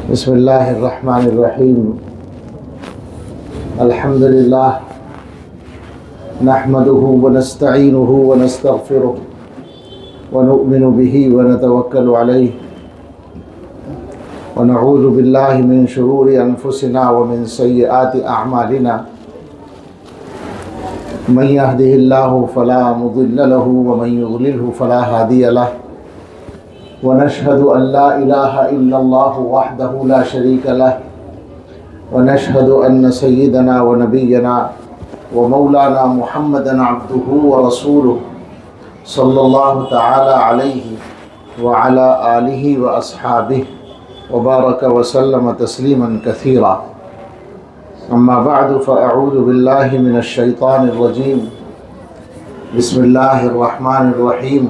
بسم اللہ الرحمن الرحیم الحمد للہ نحمده ونستعینه ونستغفره ونؤمن به ونتوکل علیہ ونعوذ باللہ من شرور انفسنا ومن سیئات اعمالنا من يهده الله فلا مضل له ومن يضلله فلا هادي له ونشهد أن لا إله إلا الله وحده لا شريك له ونشهد أن سيدنا ونبينا ومولانا محمدا عبده ورسوله صلى الله تعالى عليه وعلى آله وأصحابه وبارك وسلم تسليما كثيرا. أما بعد فأعوذ بالله من الشيطان الرجيم. بسم الله الرحمن الرحيم.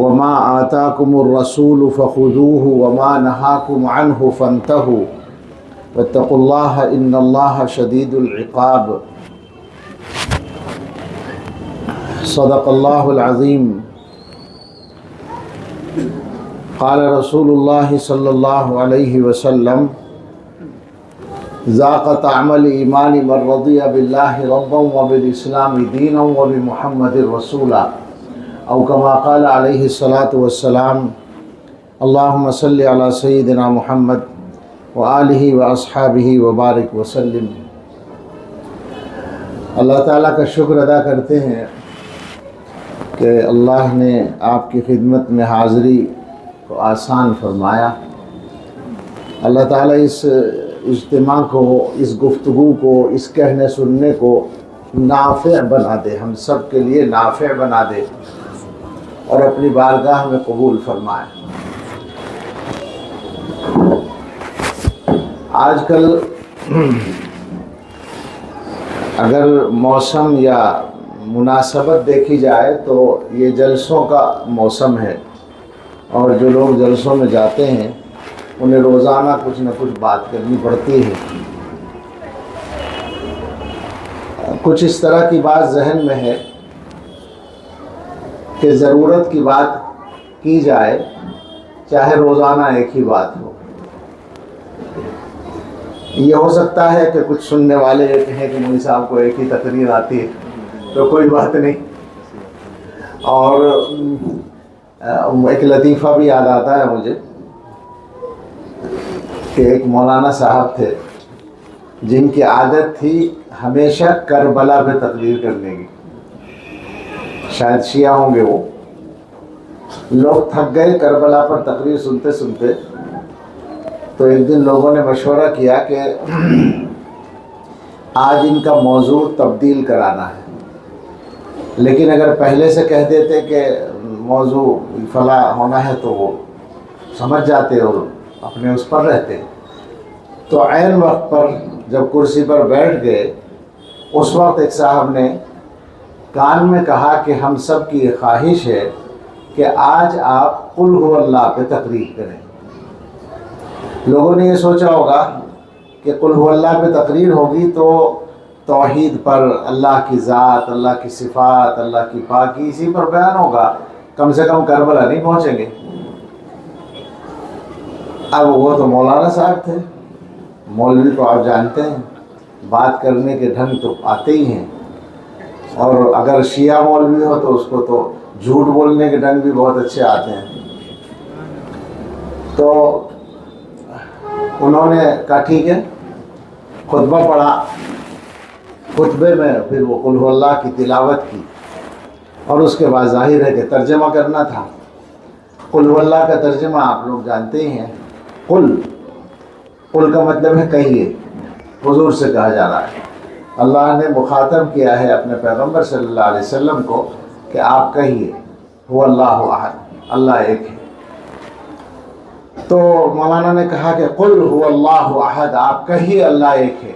وما آتاكم الرسول فخذوه وما نهاكم عنه فانتهوا واتقوا الله إن الله شديد العقاب. صدق الله العظيم. قال رسول الله صلى الله عليه وسلم ذاق طعم الإيمان من رضي بالله ربا وبالإسلام دينا وبمحمد رسولا او كما قال علیہ الصلاۃ والسلام. اللہم صلی علی سیدنا محمد وآلہ واصحابہ وبارک وسلم. اللہ تعالیٰ کا شکر ادا کرتے ہیں کہ اللہ نے آپ کی خدمت میں حاضری کو آسان فرمایا. اللہ تعالیٰ اس اجتماع کو، اس گفتگو کو، اس کہنے سننے کو نافع بنا دے، ہم سب کے لیے نافع بنا دے اور اپنی بارگاہ میں قبول فرمائے. آج کل اگر موسم یا مناسبت دیکھی جائے تو یہ جلسوں کا موسم ہے، اور جو لوگ جلسوں میں جاتے ہیں انہیں روزانہ کچھ نہ کچھ بات کرنی پڑتی ہے. کچھ اس طرح کی بات ذہن میں ہے کہ ضرورت کی بات کی جائے، چاہے روزانہ ایک ہی بات ہو. یہ ہو سکتا ہے کہ کچھ سننے والے یہ کہیں کہ مولوی صاحب کو ایک ہی تقریر آتی ہے تو کوئی بات نہیں. اور ایک لطیفہ بھی یاد آتا ہے مجھے کہ ایک مولانا صاحب تھے جن کی عادت تھی ہمیشہ کربلا پہ تقریر کرنے کی. شاید شیعہ ہوں گے. وہ لوگ تھک گئے کربلا پر تقریر سنتے سنتے، تو ایک دن لوگوں نے مشورہ کیا کہ آج ان کا موضوع تبدیل کرانا ہے، لیکن اگر پہلے سے کہہ دیتے کہ موضوع فلاں ہونا ہے تو وہ سمجھ جاتے اور اپنے اس پر رہتے. تو عین وقت پر جب کرسی پر بیٹھ گئے، اس وقت ایک صاحب نے کان میں کہا کہ ہم سب کی یہ خواہش ہے کہ آج آپ قل هو اللہ پہ تقریر کریں. لوگوں نے یہ سوچا ہوگا کہ قل هو اللہ پہ تقریر ہوگی تو توحید پر، اللہ کی ذات، اللہ کی صفات، اللہ کی پاکی، اسی پر بیان ہوگا، کم سے کم کربلا نہیں پہنچیں گے. اب وہ تو مولانا صاحب تھے، مولوی کو آپ جانتے ہیں بات کرنے کے ڈھنگ تو آتے ہی ہیں، اور اگر شیعہ مولوی ہو تو اس کو تو جھوٹ بولنے کے ڈھنگ بھی بہت اچھے آتے ہیں. تو انہوں نے کہا ٹھیک ہے، خطبہ پڑھا. خطبے میں پھر وہ قل هو اللہ کی تلاوت کی، اور اس کے بعد ظاہر ہے کہ ترجمہ کرنا تھا. قل هو اللہ کا ترجمہ آپ لوگ جانتے ہی ہیں. قل کا مطلب ہے کہیے، حضور سے کہا جا رہا ہے. اللہ نے مخاطب کیا ہے اپنے پیغمبر صلی اللہ علیہ وسلم کو کہ آپ کہیے هو اللہ احد، اللہ ایک ہے. تو مولانا نے کہا کہ قل هو اللہ احد، آپ کہیے اللہ ایک ہے.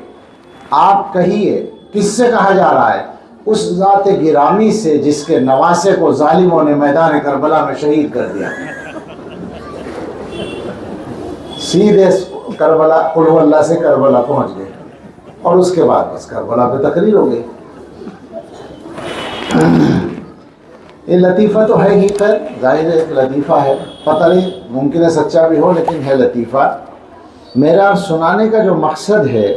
آپ کہیے، کس سے کہا جا رہا ہے؟ اس ذات گرامی سے جس کے نواسے کو ظالموں نے میدان کربلا میں شہید کر دیا. سیدھے کربلا، قل هو اللہ سے کربلا پہنچ گئے، اور اس کے بعد بس کربلا پہ تقریر ہو گئی. یہ لطیفہ تو ہے ہی، خیر ظاہر ہے ایک لطیفہ ہے، پتہ نہیں ممکن ہے سچا بھی ہو لیکن ہے لطیفہ۔ میرا سنانے کا جو مقصد ہے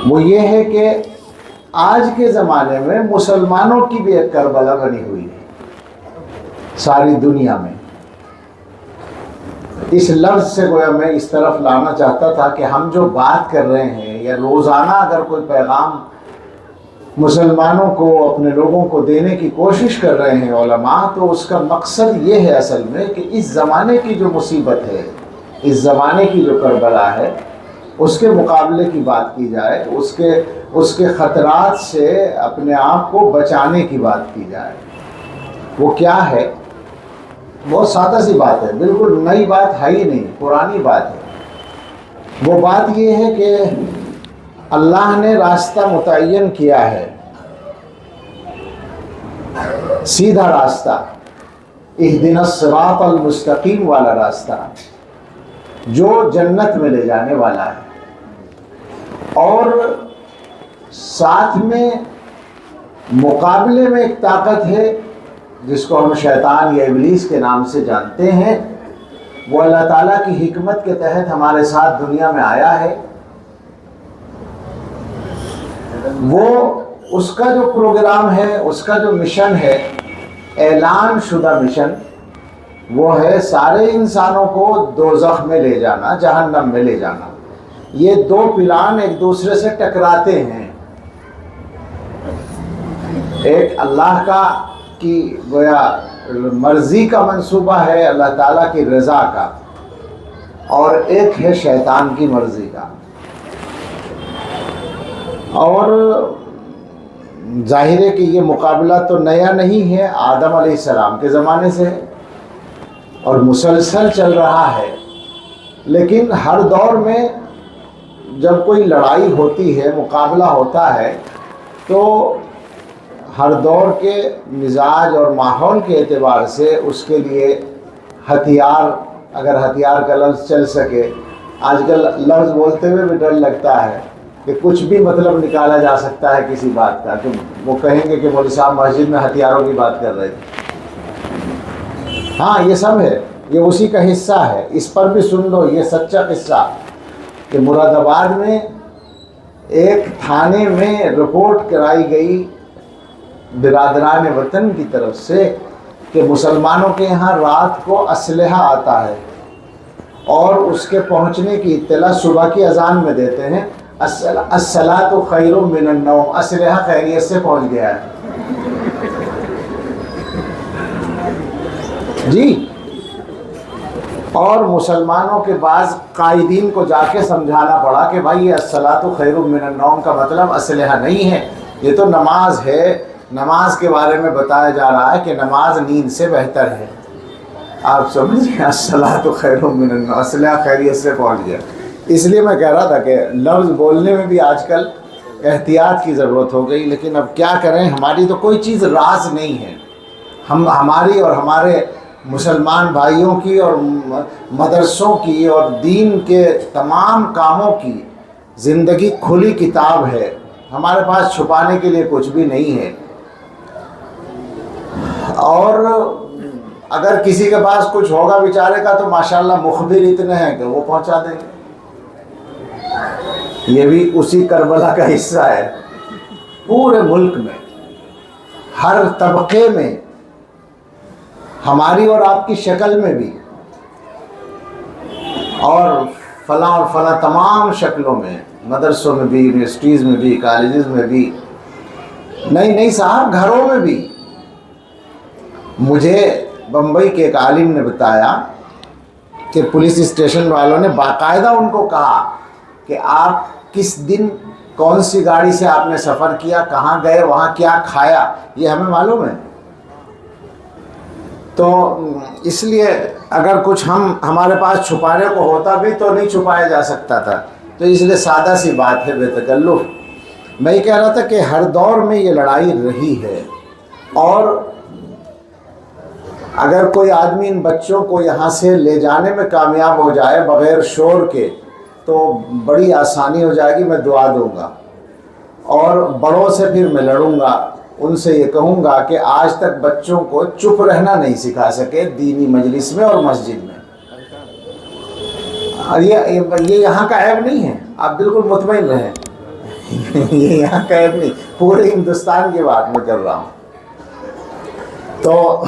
وہ یہ ہے کہ آج کے زمانے میں مسلمانوں کی بھی ایک کربلا بنی ہوئی ہے ساری دنیا میں۔ اس لفظ سے گویا میں اس طرف لانا چاہتا تھا کہ ہم جو بات کر رہے ہیں یا روزانہ اگر کوئی پیغام مسلمانوں کو، اپنے لوگوں کو دینے کی کوشش کر رہے ہیں علماء، تو اس کا مقصد یہ ہے اصل میں کہ اس زمانے کی جو مصیبت ہے، اس زمانے کی جو کربلا ہے، اس کے مقابلے کی بات کی جائے، اس کے خطرات سے اپنے آپ کو بچانے کی بات کی جائے۔ وہ کیا ہے؟ بہت سادہ سی بات ہے، بالکل نئی بات ہے ہی نہیں، پرانی بات ہے۔ وہ بات یہ ہے کہ اللہ نے راستہ متعین کیا ہے، سیدھا راستہ، اہدنا الصراط المستقیم والا راستہ جو جنت میں لے جانے والا ہے، اور ساتھ میں مقابلے میں ایک طاقت ہے جس کو ہم شیطان یا ابلیس کے نام سے جانتے ہیں۔ وہ اللہ تعالیٰ کی حکمت کے تحت ہمارے ساتھ دنیا میں آیا ہے۔ وہ اس کا جو پروگرام ہے، اس کا جو مشن ہے، اعلان شدہ مشن، وہ ہے سارے انسانوں کو دوزخ میں لے جانا، جہنم میں لے جانا۔ یہ دو پلان ایک دوسرے سے ٹکراتے ہیں، ایک اللہ کا کی گویا مرضی کا منصوبہ ہے، اللہ تعالیٰ کی رضا کا، اور ایک ہے شیطان کی مرضی کا۔ اور ظاہر ہے کہ یہ مقابلہ تو نیا نہیں ہے، آدم علیہ السلام کے زمانے سے ہے اور مسلسل چل رہا ہے۔ لیکن ہر دور میں جب کوئی لڑائی ہوتی ہے، مقابلہ ہوتا ہے، تو ہر دور کے مزاج اور ماحول کے اعتبار سے اس کے لیے ہتھیار، اگر ہتھیار کا لفظ چل سکے، آج کل لفظ بولتے ہوئے بھی ڈر لگتا ہے کہ کچھ بھی مطلب نکالا جا سکتا ہے کسی بات کا، کہ وہ کہیں گے کہ مولوی صاحب مسجد میں ہتھیاروں کی بات کر رہے تھے۔ ہاں یہ سب ہے، یہ اسی کا حصہ ہے۔ اس پر بھی سن لو یہ سچا قصہ کہ مراد آباد میں ایک تھانے میں رپورٹ کرائی گئی برادران وطن کی طرف سے کہ مسلمانوں کے یہاں رات کو اسلحہ آتا ہے اور اس کے پہنچنے کی اطلاع صبح کی اذان میں دیتے ہیں، الصلاۃ خیر من النوم، اسلحہ خیریت سے پہنچ گیا ہے۔ جی، اور مسلمانوں کے بعض قائدین کو جا کے سمجھانا پڑا کہ بھائی یہ الصلاۃ خیر من النوم کا مطلب اسلحہ نہیں ہے، یہ تو نماز ہے، نماز کے بارے میں بتایا جا رہا ہے کہ نماز نیند سے بہتر ہے۔ آپ سمجھیں، الصلاۃ خیر من النوم، اسلحہ خیریت سے پہنچ گیا۔ اس لیے میں کہہ رہا تھا کہ لفظ بولنے میں بھی آج کل احتیاط کی ضرورت ہو گئی، لیکن اب کیا کریں، ہماری تو کوئی چیز راز نہیں ہے۔ ہماری اور ہمارے مسلمان بھائیوں کی اور مدرسوں کی اور دین کے تمام کاموں کی زندگی کھلی کتاب ہے، ہمارے پاس چھپانے کے لیے کچھ بھی نہیں ہے۔ اور اگر کسی کے پاس کچھ ہوگا بیچارے کا تو ماشاءاللہ مخبر اتنے ہیں کہ وہ پہنچا دیں گے۔ یہ بھی اسی کربلا کا حصہ ہے۔ پورے ملک میں ہر طبقے میں، ہماری اور آپ کی شکل میں بھی، اور فلاں اور فلاں تمام شکلوں میں، مدرسوں میں بھی، یونیورسٹیز میں بھی، کالجز میں بھی، نہیں صاحب گھروں میں بھی۔ مجھے بمبئی کے ایک عالم نے بتایا کہ پولیس اسٹیشن والوں نے باقاعدہ ان کو کہا کہ آپ کس دن کون سی گاڑی سے آپ نے سفر کیا، کہاں گئے، وہاں کیا کھایا، یہ ہمیں معلوم ہے۔ تو اس لیے اگر کچھ ہمارے پاس چھپانے کو ہوتا بھی تو نہیں چھپایا جا سکتا تھا، تو اس لیے سادہ سی بات ہے، بے تکلف۔ میں یہ کہہ رہا تھا کہ ہر دور میں یہ لڑائی رہی ہے، اور اگر کوئی آدمی ان بچوں کو یہاں سے لے جانے میں کامیاب ہو جائے بغیر شور کے تو بڑی آسانی ہو جائے گی، میں دعا دوں گا، اور بڑوں سے پھر میں لڑوں گا ان سے یہ کہوں گا کہ آج تک بچوں کو چپ رہنا نہیں سکھا سکے دینی مجلس میں اور مسجد میں. اور یہ یہاں کا عیب نہیں ہے، آپ بالکل مطمئن رہیں. یہ یہاں کا عیب نہیں، پورے ہندوستان کی بات میں کر رہا ہوں. تو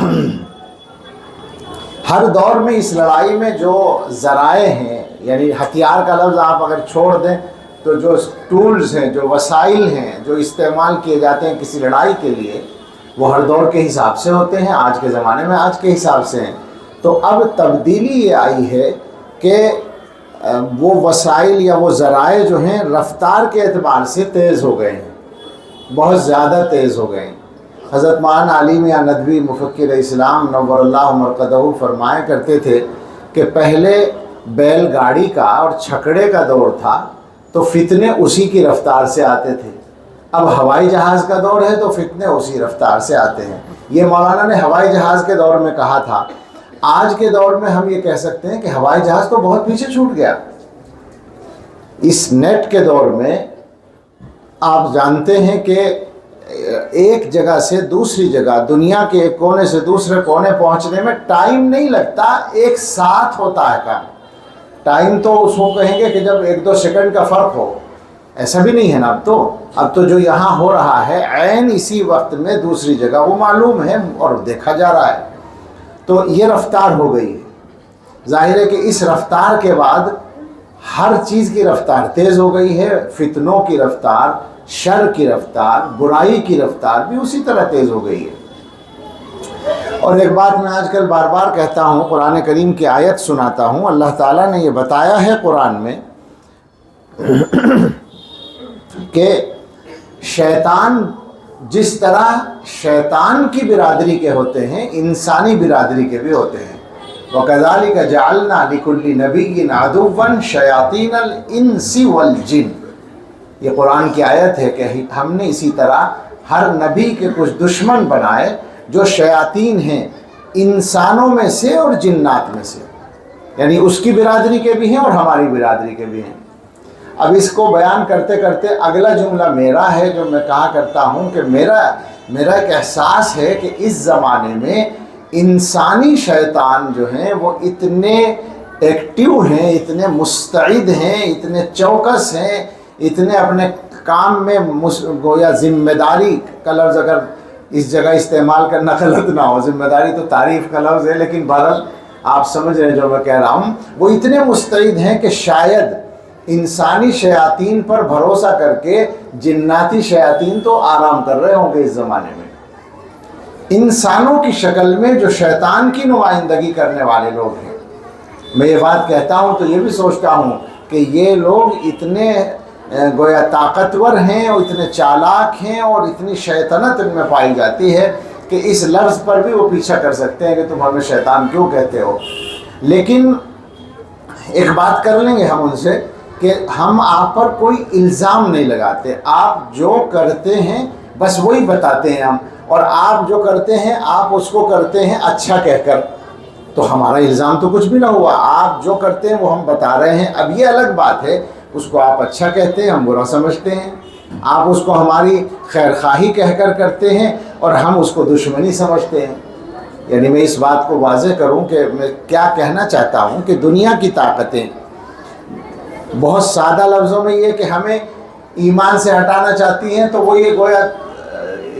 ہر دور میں اس لڑائی میں جو ذرائع ہیں، یعنی ہتھیار کا لفظ آپ اگر چھوڑ دیں تو جو ٹولز ہیں، جو وسائل ہیں جو استعمال کیے جاتے ہیں کسی لڑائی کے لیے، وہ ہر دور کے حساب سے ہوتے ہیں، آج کے زمانے میں آج کے حساب سے ہیں. تو اب تبدیلی یہ آئی ہے کہ وہ وسائل یا وہ ذرائع جو ہیں رفتار کے اعتبار سے تیز ہو گئے ہیں، بہت زیادہ تیز ہو گئے ہیں. حضرت مولانا علی میاں ندوی مفکر اسلام نور اللہ مرقدہ فرمایا کرتے تھے کہ پہلے بیل گاڑی کا اور چھکڑے کا دور تھا تو فتنے اسی کی رفتار سے آتے تھے. اب ہوائی جہاز کا دور ہے تو فتنے اسی رفتار سے آتے ہیں. یہ مولانا نے ہوائی جہاز کے دور میں کہا تھا. آج کے دور میں ہم یہ کہہ سکتے ہیں کہ ہوائی جہاز تو بہت پیچھے چھوٹ گیا. اس نیٹ کے دور میں آپ جانتے ہیں کہ ایک جگہ سے دوسری جگہ، دنیا کے ایک کونے سے دوسرے کونے پہنچنے میں ٹائم نہیں لگتا، ایک ساتھ ہوتا ہے کام. ٹائم تو اس کو کہیں گے کہ جب 1-2 سیکنڈ کا فرق ہو، ایسا بھی نہیں ہے نا. اب تو جو یہاں ہو رہا ہے عین اسی وقت میں دوسری جگہ وہ معلوم ہے اور دیکھا جا رہا ہے. تو یہ رفتار ہو گئی ہے. ظاہر ہے کہ اس رفتار کے بعد ہر چیز کی رفتار تیز ہو گئی ہے. فتنوں کی رفتار، شر کی رفتار، برائی کی رفتار بھی اسی طرح تیز ہو گئی ہے. اور ایک بات میں آج کل بار بار کہتا ہوں، قرآن کریم کی آیت سناتا ہوں. اللہ تعالیٰ نے یہ بتایا ہے قرآن میں کہ شیطان جس طرح شیطان کی برادری کے ہوتے ہیں، انسانی برادری کے بھی ہوتے ہیں. وَكَذَلِكَ جَعَلْنَا لِكُلِّ نَبِيٍّ عَدُوًّا شَيَاطِينَ الْإِنسِ وَالْجِنِّ. یہ قرآن کی آیت ہے کہ ہم نے اسی طرح ہر نبی کے کچھ دشمن بنائے جو شیاطین ہیں، انسانوں میں سے اور جنات میں سے، یعنی اس کی برادری کے بھی ہیں اور ہماری برادری کے بھی ہیں. اب اس کو بیان کرتے کرتے اگلا جملہ میرا ہے جو میں کہا کرتا ہوں کہ میرا ایک احساس ہے کہ اس زمانے میں انسانی شیطان جو ہیں وہ اتنے ایکٹیو ہیں، اتنے مستعد ہیں، اتنے چوکس ہیں، اتنے اپنے کام میں گویا ذمہ داری کا لفظ اگر اس جگہ استعمال کرنا غلط نہ ہو، ذمہ داری تو تعریف کا لفظ ہے لیکن بہرحال آپ سمجھ رہے ہیں جو میں کہہ رہا ہوں. وہ اتنے مستعد ہیں کہ شاید انسانی شیاطین پر بھروسہ کر کے جناتی شیاطین تو آرام کر رہے ہوں گے اس زمانے میں. انسانوں کی شکل میں جو شیطان کی نمائندگی کرنے والے لوگ ہیں، میں یہ بات کہتا ہوں تو یہ بھی سوچتا ہوں کہ یہ لوگ اتنے گویا طاقتور ہیں اور اتنے چالاک ہیں اور اتنی شیطنت ان میں پائی جاتی ہے کہ اس لفظ پر بھی وہ پیچھا کر سکتے ہیں کہ تم ہمیں شیطان کیوں کہتے ہو. لیکن ایک بات کر لیں گے ہم ان سے کہ ہم آپ پر کوئی الزام نہیں لگاتے، آپ جو کرتے ہیں بس وہی بتاتے ہیں ہم، اور آپ جو کرتے ہیں آپ اس کو کرتے ہیں اچھا کہہ کر، تو ہمارا الزام تو کچھ بھی نہ ہوا. آپ جو کرتے ہیں وہ ہم بتا رہے ہیں. اب یہ الگ بات ہے اس کو آپ اچھا کہتے ہیں، ہم برا سمجھتے ہیں. آپ اس کو ہماری خیر خواہی کہہ کر کرتے ہیں اور ہم اس کو دشمنی سمجھتے ہیں. یعنی میں اس بات کو واضح کروں کہ میں کیا کہنا چاہتا ہوں کہ دنیا کی طاقتیں بہت سادہ لفظوں میں یہ کہ ہمیں ایمان سے ہٹانا چاہتی ہیں، تو وہ یہ گویا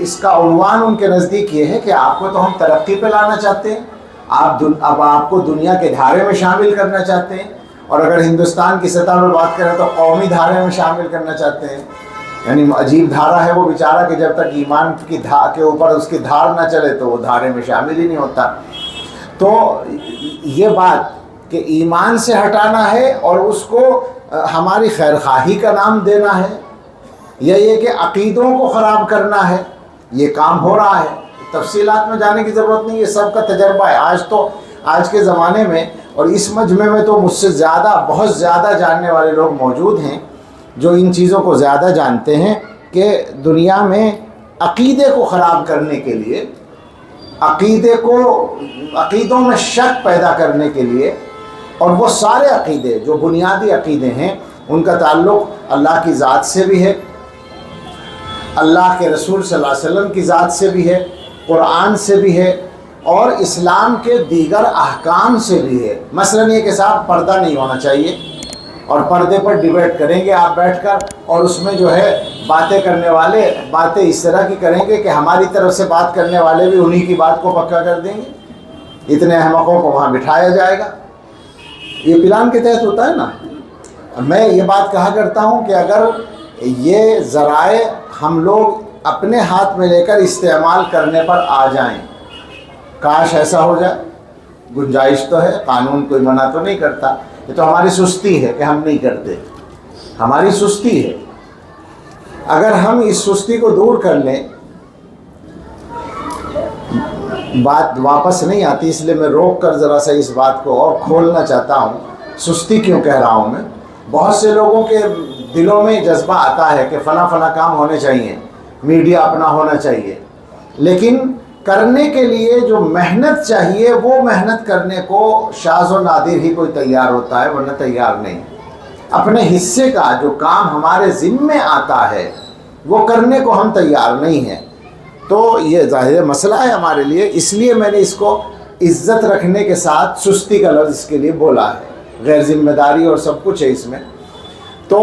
اس کا عنوان ان کے نزدیک یہ ہے کہ آپ کو تو ہم ترقی پہ لانا چاہتے ہیں، اب آپ کو دنیا کے دھارے میں شامل کرنا چاہتے ہیں، اور اگر ہندوستان کی سطح پر بات کریں تو قومی دھارے میں شامل کرنا چاہتے ہیں. یعنی عجیب دھارا ہے وہ بیچارہ کہ جب تک ایمان کی کے اوپر اس کی دھار نہ چلے تو وہ دھارے میں شامل ہی نہیں ہوتا. تو یہ بات کہ ایمان سے ہٹانا ہے اور اس کو ہماری خیر خواہی کا نام دینا ہے، یا یہ کہ عقیدوں کو خراب کرنا ہے، یہ کام ہو رہا ہے. تفصیلات میں جانے کی ضرورت نہیں، یہ سب کا تجربہ ہے. آج کے زمانے میں اور اس مجمع میں تو مجھ سے زیادہ بہت زیادہ جاننے والے لوگ موجود ہیں جو ان چیزوں کو زیادہ جانتے ہیں کہ دنیا میں عقیدے کو خراب کرنے کے لیے، عقیدوں میں شک پیدا کرنے کے لیے، اور وہ سارے عقیدے جو بنیادی عقیدے ہیں ان کا تعلق اللہ کی ذات سے بھی ہے، اللہ کے رسول صلی اللہ علیہ وسلم کی ذات سے بھی ہے، قرآن سے بھی ہے، اور اسلام کے دیگر احکام سے بھی ہے۔ مثلاً یہ کہ صاحب پردہ نہیں ہونا چاہیے، اور پردے پر ڈیبیٹ کریں گے آپ بیٹھ کر، اور اس میں جو ہے باتیں کرنے والے باتیں اس طرح کی کریں گے کہ ہماری طرف سے بات کرنے والے بھی انہی کی بات کو پکا کر دیں گے۔ اتنے احمقوں کو وہاں بٹھایا جائے گا۔ یہ پلان کے تحت ہوتا ہے نا۔ میں یہ بات کہا کرتا ہوں کہ اگر یہ ذرائع ہم لوگ اپنے ہاتھ میں لے کر استعمال کرنے پر آ جائیں، کاش ایسا ہو جائے، گنجائش تو ہے، قانون کوئی منع تو نہیں کرتا، یہ تو ہماری سستی ہے کہ ہم نہیں کرتے، ہماری سستی ہے۔ اگر ہم اس سستی کو دور کر لیں، بات واپس نہیں آتی، اس لیے میں روک کر ذرا سا اس بات کو اور کھولنا چاہتا ہوں۔ سستی کیوں کہہ رہا ہوں میں؟ بہت سے لوگوں کے دلوں میں جذبہ آتا ہے کہ فلاں فلاں کام ہونے چاہیے، میڈیا اپنا ہونا چاہیے، لیکن کرنے کے لیے جو محنت چاہیے وہ محنت کرنے کو شاذ و نادر ہی کوئی تیار ہوتا ہے، ورنہ تیار نہیں۔ اپنے حصے کا جو کام ہمارے ذمے آتا ہے وہ کرنے کو ہم تیار نہیں ہیں۔ تو یہ ظاہر مسئلہ ہے ہمارے لیے، اس لیے میں نے اس کو عزت رکھنے کے ساتھ سستی کا لفظ اس کے لیے بولا ہے۔ غیر ذمہ داری اور سب کچھ ہے اس میں۔ تو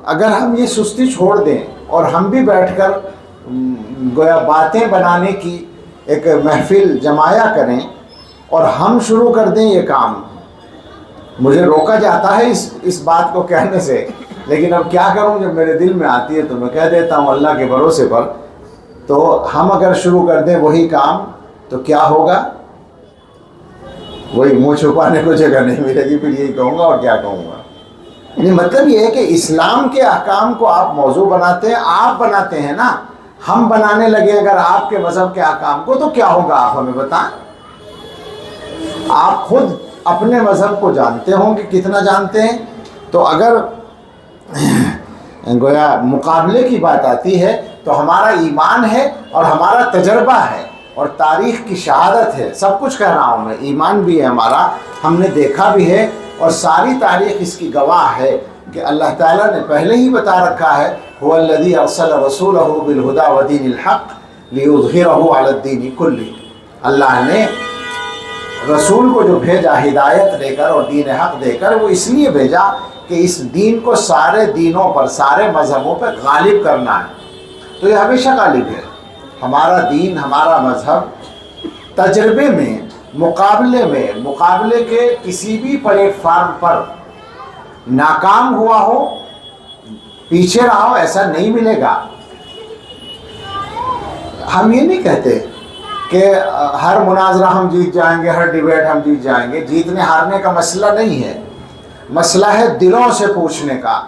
اگر ہم یہ سستی چھوڑ دیں اور ہم بھی بیٹھ کر گویا باتیں بنانے کی ایک محفل جمایا کریں اور ہم شروع کر دیں یہ کام، مجھے روکا جاتا ہے اس بات کو کہنے سے، لیکن اب کیا کروں، جب میرے دل میں آتی ہے تو میں کہہ دیتا ہوں اللہ کے بھروسے پر۔ تو ہم اگر شروع کر دیں وہی کام تو کیا ہوگا؟ وہی منہ چھپانے کو جگہ نہیں ملے گی، پھر یہی کہوں گا اور کیا کہوں گا۔ یعنی مطلب یہ ہے کہ اسلام کے احکام کو آپ موضوع بناتے ہیں، آپ بناتے ہیں نا، ہم بنانے لگے اگر آپ کے مذہب کے احکام کو تو کیا ہوگا آپ ہمیں بتائیں۔ آپ خود اپنے مذہب کو جانتے ہوں کہ کتنا جانتے ہیں، تو اگر گویا مقابلے کی بات آتی ہے تو ہمارا ایمان ہے اور ہمارا تجربہ ہے اور تاریخ کی شہادت ہے، سب کچھ کہہ رہا ہوں میں، ایمان بھی ہے ہمارا، ہم نے دیکھا بھی ہے اور ساری تاریخ اس کی گواہ ہے کہ اللہ تعالیٰ نے پہلے ہی بتا رکھا ہے هو الذی ارسل رسولہ بالہدی ودین الحق لیظہرہ علی الدین کلہ۔ اللہ نے رسول کو جو بھیجا ہدایت دے کر اور دین حق دے کر، وہ اس لیے بھیجا کہ اس دین کو سارے دینوں پر، سارے مذہبوں پر غالب کرنا ہے۔ تو یہ ہمیشہ غالب ہے ہمارا دین، ہمارا مذہب۔ تجربے میں، مقابلے کے کسی بھی پلیٹ فارم پر ناکام ہوا ہو، پیچھے رہا ہو، ایسا نہیں ملے گا۔ ہم یہ نہیں کہتے کہ ہر مناظرہ ہم جیت جائیں گے، ہر ڈیبیٹ ہم جیت جائیں گے۔ جیتنے ہارنے کا مسئلہ نہیں ہے، مسئلہ ہے دلوں سے پوچھنے کا،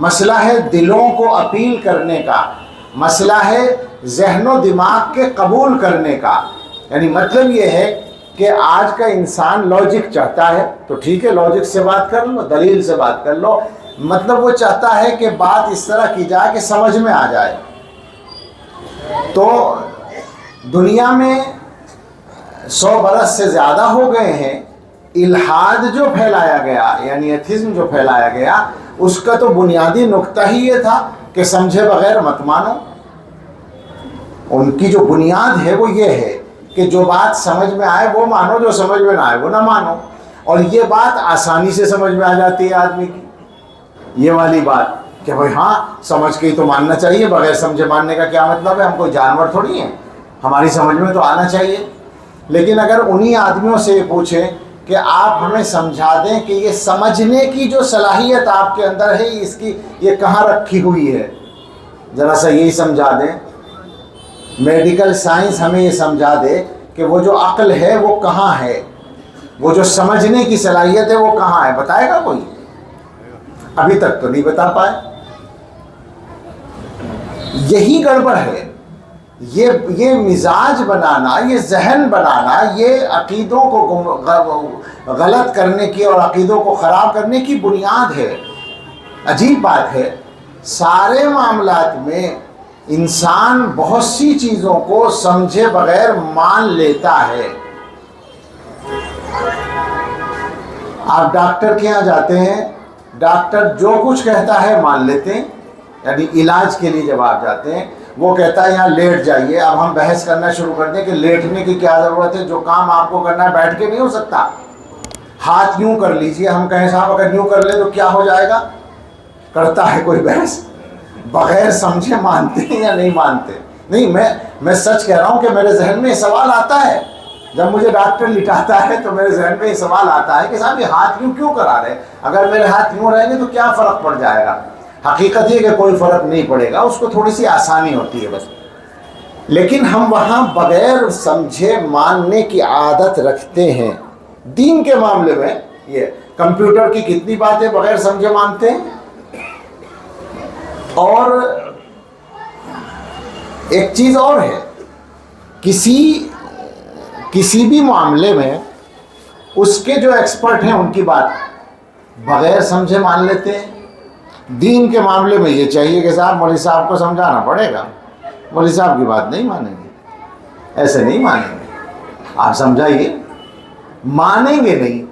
مسئلہ ہے دلوں کو اپیل کرنے کا، مسئلہ ہے ذہن و دماغ کے قبول کرنے کا۔ یعنی مطلب یہ ہے کہ آج کا انسان لاجک چاہتا ہے تو ٹھیک ہے، لاجک سے بات کر لو، دلیل سے بات کر لو، مطلب وہ چاہتا ہے کہ بات اس طرح کی جائے کہ سمجھ میں آ جائے۔ تو دنیا میں 100 برس سے زیادہ ہو گئے ہیں، الحاد جو پھیلایا گیا، یعنی ایتھزم جو پھیلایا گیا، اس کا تو بنیادی نقطہ ہی یہ تھا کہ سمجھے بغیر مت مانو۔ ان کی جو بنیاد ہے وہ یہ ہے کہ جو بات سمجھ میں آئے وہ مانو، جو سمجھ میں نہ آئے وہ نہ مانو۔ اور یہ بات آسانی سے سمجھ میں آ جاتی ہے آدمی کی، یہ والی بات کہ بھائی ہاں سمجھ کے ہی تو ماننا چاہیے، بغیر سمجھے ماننے کا کیا مطلب ہے؟ ہم کوئی جانور تھوڑی ہیں، ہماری سمجھ میں تو آنا چاہیے۔ لیکن اگر انہی آدمیوں سے یہ پوچھیں کہ آپ ہمیں سمجھا دیں کہ یہ سمجھنے کی جو صلاحیت آپ کے اندر ہے، اس کی یہ کہاں رکھی ہوئی ہے، ذرا سا یہی سمجھا دیں۔ میڈیکل سائنس ہمیں یہ سمجھا دے کہ وہ جو عقل ہے وہ کہاں ہے، وہ جو سمجھنے کی صلاحیت ہے وہ کہاں ہے، بتائے گا کوئی؟ ابھی تک تو نہیں بتا پائے۔ یہی گڑبڑ ہے، یہ مزاج بنانا، یہ ذہن بنانا، یہ عقیدوں کو غلط کرنے کی اور عقیدوں کو خراب کرنے کی بنیاد ہے۔ عجیب بات ہے، سارے معاملات میں انسان بہت سی چیزوں کو سمجھے بغیر مان لیتا ہے۔ آپ ڈاکٹر کے یہاں جاتے ہیں، ڈاکٹر جو کچھ کہتا ہے مان لیتے ہیں، یعنی علاج کے لیے جب آپ جاتے ہیں وہ کہتا ہے یہاں لیٹ جائیے. اب ہم بحث کرنا شروع کر دیں کہ لیٹنے کی کیا ضرورت ہے, جو کام آپ کو کرنا ہے بیٹھ کے نہیں ہو سکتا. ہاتھ یوں کر لیجئے, ہم کہیں صاحب اگر یوں کر لیں تو کیا ہو جائے گا, کرتا ہے کوئی بحث بغیر سمجھے مانتے ہیں یا نہیں مانتے. نہیں, میں سچ کہہ رہا ہوں کہ میرے ذہن میں یہ سوال آتا ہے جب مجھے ڈاکٹر لٹاتا ہے, تو میرے ذہن میں یہ سوال آتا ہے کہ صاحب یہ ہاتھ یوں کیوں کرا رہے ہیں, اگر میرے ہاتھ یوں رہیں گے تو کیا فرق پڑ جائے گا. حقیقت یہ کہ کوئی فرق نہیں پڑے گا, اس کو تھوڑی سی آسانی ہوتی ہے بس. لیکن ہم وہاں بغیر سمجھے ماننے کی عادت رکھتے ہیں. دین کے معاملے میں یہ کمپیوٹر کی کتنی باتیں بغیر سمجھے مانتے ہیں. اور ایک چیز اور ہے, کسی بھی معاملے میں اس کے جو ایکسپرٹ ہیں ان کی بات بغیر سمجھے مان لیتے ہیں. دین کے معاملے میں یہ چاہیے کہ صاحب مولوی صاحب کو سمجھانا پڑے گا, مولوی صاحب کی بات نہیں مانیں گے, ایسے نہیں مانیں گے. آپ سمجھائیے, مانیں گے نہیں,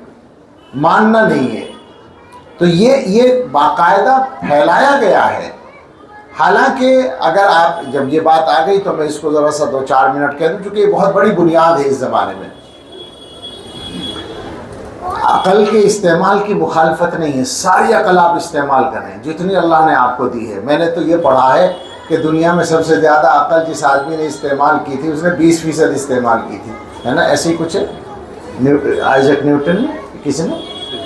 ماننا نہیں ہے. تو یہ باقاعدہ پھیلایا گیا ہے. حالانکہ اگر آپ جب یہ بات آ گئی تو میں اس کو ذرا سا 2-4 منٹ کہہ دوں, چونکہ یہ بہت بڑی بنیاد ہے اس زمانے میں. عقل کے استعمال کی مخالفت نہیں ہے, ساری عقل آپ استعمال کریں جتنی اللہ نے آپ کو دی ہے. میں نے تو یہ پڑھا ہے کہ دنیا میں سب سے زیادہ عقل جس آدمی نے استعمال کی تھی اس نے 20% استعمال کی تھی, ہے نا. ایسے ہی کچھ ہے, آئزیک نیوٹن نے, کسی نے,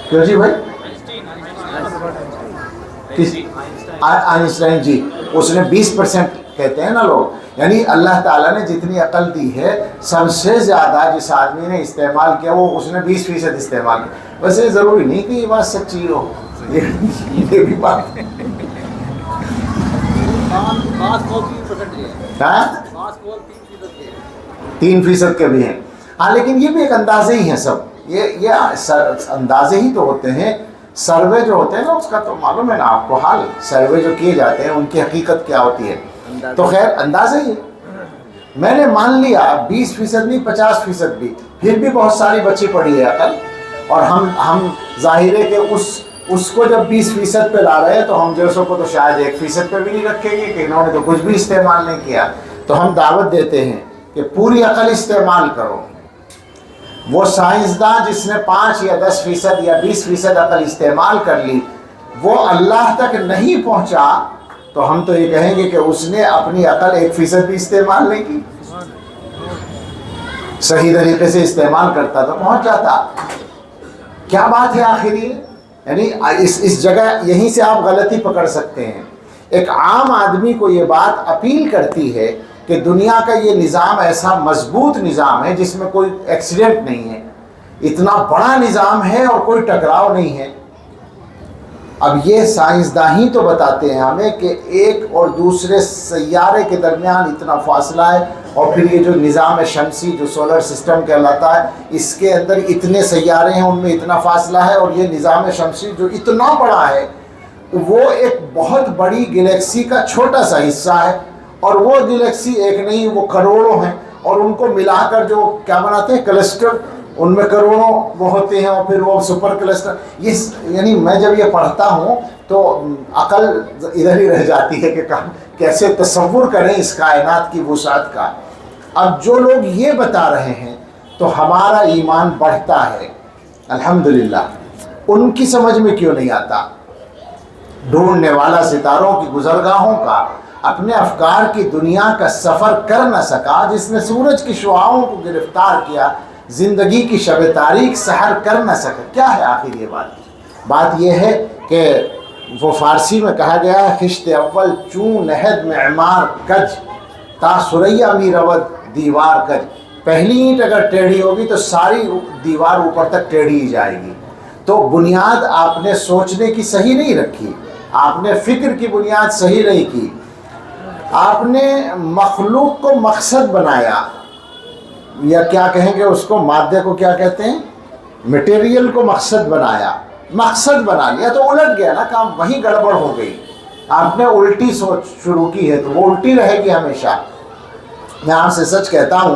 کیوں جی بھائی, آئنسٹائن جی, اس نے 20% کہتے ہیں نا لوگ. یعنی اللہ تعالیٰ نے جتنی عقل دی ہے سب سے زیادہ جس آدمی نے استعمال کیا وہ اس نے 20% استعمال کیا. ویسے ضروری نہیں کہ یہ بات سچی ہو, یہ بھی بات ہے. 3% کے بھی ہیں. ہاں, لیکن یہ بھی ایک اندازے ہی ہیں سب. یہ اندازے ہی تو ہوتے ہیں. سروے جو ہوتے ہیں نا اس کا تو معلوم ہے نا آپ کو حال, سروے جو کیے جاتے ہیں ان کی حقیقت کیا ہوتی ہے. تو خیر اندازہ ہی ہے. میں نے مان لیا 20% نہیں 50% بھی, پھر بھی بہت ساری بچی پڑی ہے عقل. اور ہم ظاہر ہے کہ اس کو جب 20% پہ لا رہے ہیں تو ہم جیسوں کو تو شاید 1% پہ بھی نہیں رکھیں گے کہ انہوں نے تو کچھ بھی استعمال نہیں کیا. تو ہم دعوت دیتے ہیں کہ پوری عقل استعمال کرو. وہ سائنسداں جس نے 5 یا 10% یا 20% عقل استعمال کر لی وہ اللہ تک نہیں پہنچا, تو ہم تو یہ کہیں گے کہ اس نے اپنی عقل 1% بھی استعمال نہیں کی. صحیح طریقے سے استعمال کرتا تو پہنچ جاتا. کیا بات ہے آخر یہ, یعنی اس جگہ یہیں سے آپ غلطی پکڑ سکتے ہیں. ایک عام آدمی کو یہ بات اپیل کرتی ہے کہ دنیا کا یہ نظام ایسا مضبوط نظام ہے جس میں کوئی ایکسیڈنٹ نہیں ہے, اتنا بڑا نظام ہے اور کوئی ٹکراؤ نہیں ہے. اب یہ سائنسداں ہی تو بتاتے ہیں ہمیں کہ ایک اور دوسرے سیارے کے درمیان اتنا فاصلہ ہے, اور پھر یہ جو نظام شمسی جو سولر سسٹم کہلاتا ہے اس کے اندر اتنے سیارے ہیں, ان میں اتنا فاصلہ ہے, اور یہ نظام شمسی جو اتنا بڑا ہے وہ ایک بہت بڑی گلیکسی کا چھوٹا سا حصہ ہے. اور وہ گلیکسی ایک نہیں وہ کروڑوں ہیں, اور ان کو ملا کر جو کیا بناتے ہیں کلسٹر, ان میں کروڑوں وہ ہوتے ہیں, اور پھر وہ سپر کلسٹر. یعنی میں جب یہ پڑھتا ہوں تو عقل ادھر ہی رہ جاتی ہے کہ کیسے تصور کریں اس کائنات کی وسعت کا. اب جو لوگ یہ بتا رہے ہیں تو ہمارا ایمان بڑھتا ہے الحمدللہ. ان کی سمجھ میں کیوں نہیں آتا؟ ڈھونڈنے والا ستاروں کی گزرگاہوں کا اپنے افکار کی دنیا کا سفر کر نہ سکا, جس نے سورج کی شعاؤں کو گرفتار کیا زندگی کی شب تاریک سحر کر نہ سکا. کیا ہے آخر یہ بات یہ ہے کہ وہ فارسی میں کہا گیا ہے خشت اول چون نہد معمار کج تا سریا می رود دیوار کج. پہلی اینٹ اگر ٹیڑھی ہوگی تو ساری دیوار اوپر تک ٹیڑھی ہی جائے گی. تو بنیاد آپ نے سوچنے کی صحیح نہیں رکھی, آپ نے فکر کی بنیاد صحیح نہیں کی, آپ نے مخلوق کو مقصد بنایا, یا کیا کہیں گے اس کو, مادے کو کیا کہتے ہیں, مٹیریل کو مقصد بنایا, مقصد بنا لیا تو الٹ گیا نا کام, وہیں گڑبڑ ہو گئی. آپ نے الٹی سوچ شروع کی ہے تو وہ الٹی رہے گی ہمیشہ. میں آپ سے سچ کہتا ہوں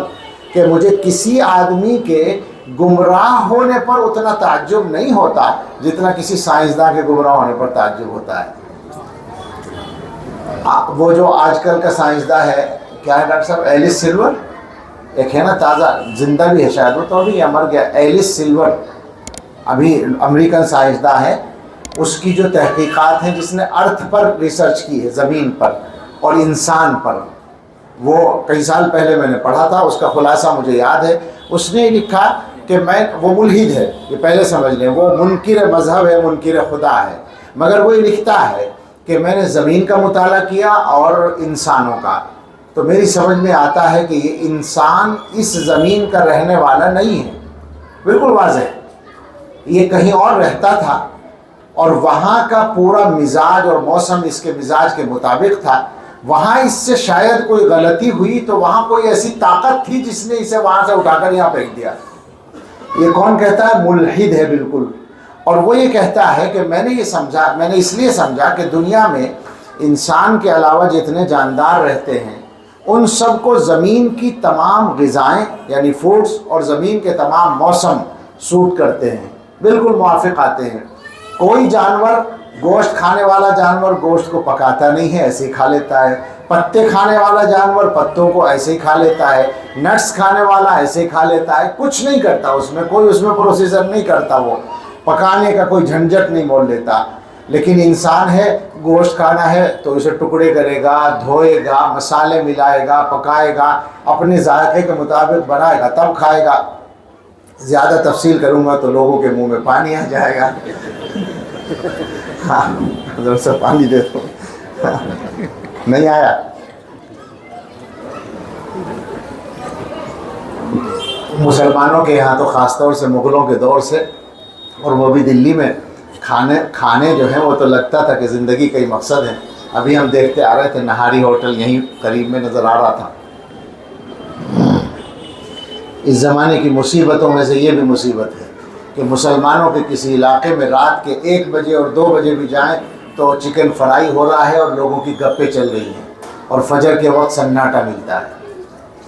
کہ مجھے کسی آدمی کے گمراہ ہونے پر اتنا تعجب نہیں ہوتا جتنا کسی سائنسداں کے گمراہ ہونے پر تعجب ہوتا ہے. وہ جو آج کل کا سائنسداں ہے، کیا ہے ڈاکٹر صاحب، ایلس سلور، ایک ہے نا تازہ، زندہ بھی ہے شاید، وہ تو ابھی مر گیا، ایلس سلور، ابھی امریکن سائنسداں ہے، اس کی جو تحقیقات ہیں، جس نے ارتھ پر ریسرچ کی ہے، زمین پر اور انسان پر، وہ کئی سال پہلے میں نے پڑھا تھا، اس کا خلاصہ مجھے یاد ہے۔ اس نے لکھا کہ وہ ملحد ہے، یہ پہلے سمجھ لیں، وہ منکر مذہب ہے، منکر خدا ہے، مگر وہ یہ لکھتا ہے کہ میں نے زمین کا مطالعہ کیا اور انسانوں کا، تو میری سمجھ میں آتا ہے کہ یہ انسان اس زمین کا رہنے والا نہیں ہے، بالکل واضح، یہ کہیں اور رہتا تھا اور وہاں کا پورا مزاج اور موسم اس کے مزاج کے مطابق تھا، وہاں اس سے شاید کوئی غلطی ہوئی تو وہاں کوئی ایسی طاقت تھی جس نے اسے وہاں سے اٹھا کر یہاں پھینک دیا۔ یہ کون کہتا ہے؟ ملحد ہے بالکل۔ اور وہ یہ کہتا ہے کہ میں نے اس لیے سمجھا کہ دنیا میں انسان کے علاوہ جتنے جاندار رہتے ہیں ان سب کو زمین کی تمام غذائیں یعنی فوڈز اور زمین کے تمام موسم سوٹ کرتے ہیں، بالکل موافق آتے ہیں۔ کوئی جانور، گوشت کھانے والا جانور گوشت کو پکاتا نہیں ہے، ایسے ہی کھا لیتا ہے، پتے کھانے والا جانور پتوں کو ایسے ہی کھا لیتا ہے، نٹس کھانے والا ایسے ہی کھا لیتا ہے، کچھ نہیں کرتا اس میں پروسیسر نہیں کرتا، وہ پکانے کا کوئی جھنجھٹ نہیں مول لیتا۔ لیکن انسان ہے، گوشت کھانا ہے تو اسے ٹکڑے کرے گا، دھوئے گا، مسالے ملائے گا، پکائے گا، اپنے ذائقے کے مطابق بنائے گا، تب کھائے گا۔ زیادہ تفصیل کروں گا تو لوگوں کے منہ میں پانی آ جائے گا۔ ہاں حضرت سے پانی دے دو، نہیں آیا۔ مسلمانوں کے یہاں تو خاص طور سے مغلوں کے دور سے، اور وہ بھی دلی میں کھانے جو ہیں وہ تو لگتا تھا کہ زندگی کا ہی مقصد ہے۔ ابھی ہم دیکھتے آ رہے تھے، نہاری ہوٹل یہیں قریب میں نظر آ رہا تھا۔ اس زمانے کی مصیبتوں میں سے یہ بھی مصیبت ہے کہ مسلمانوں کے کسی علاقے میں رات کے 1 بجے اور 2 بجے بھی جائیں تو چکن فرائی ہو رہا ہے اور لوگوں کی گپیں چل رہی ہیں اور فجر کے وقت سناٹا ملتا ہے۔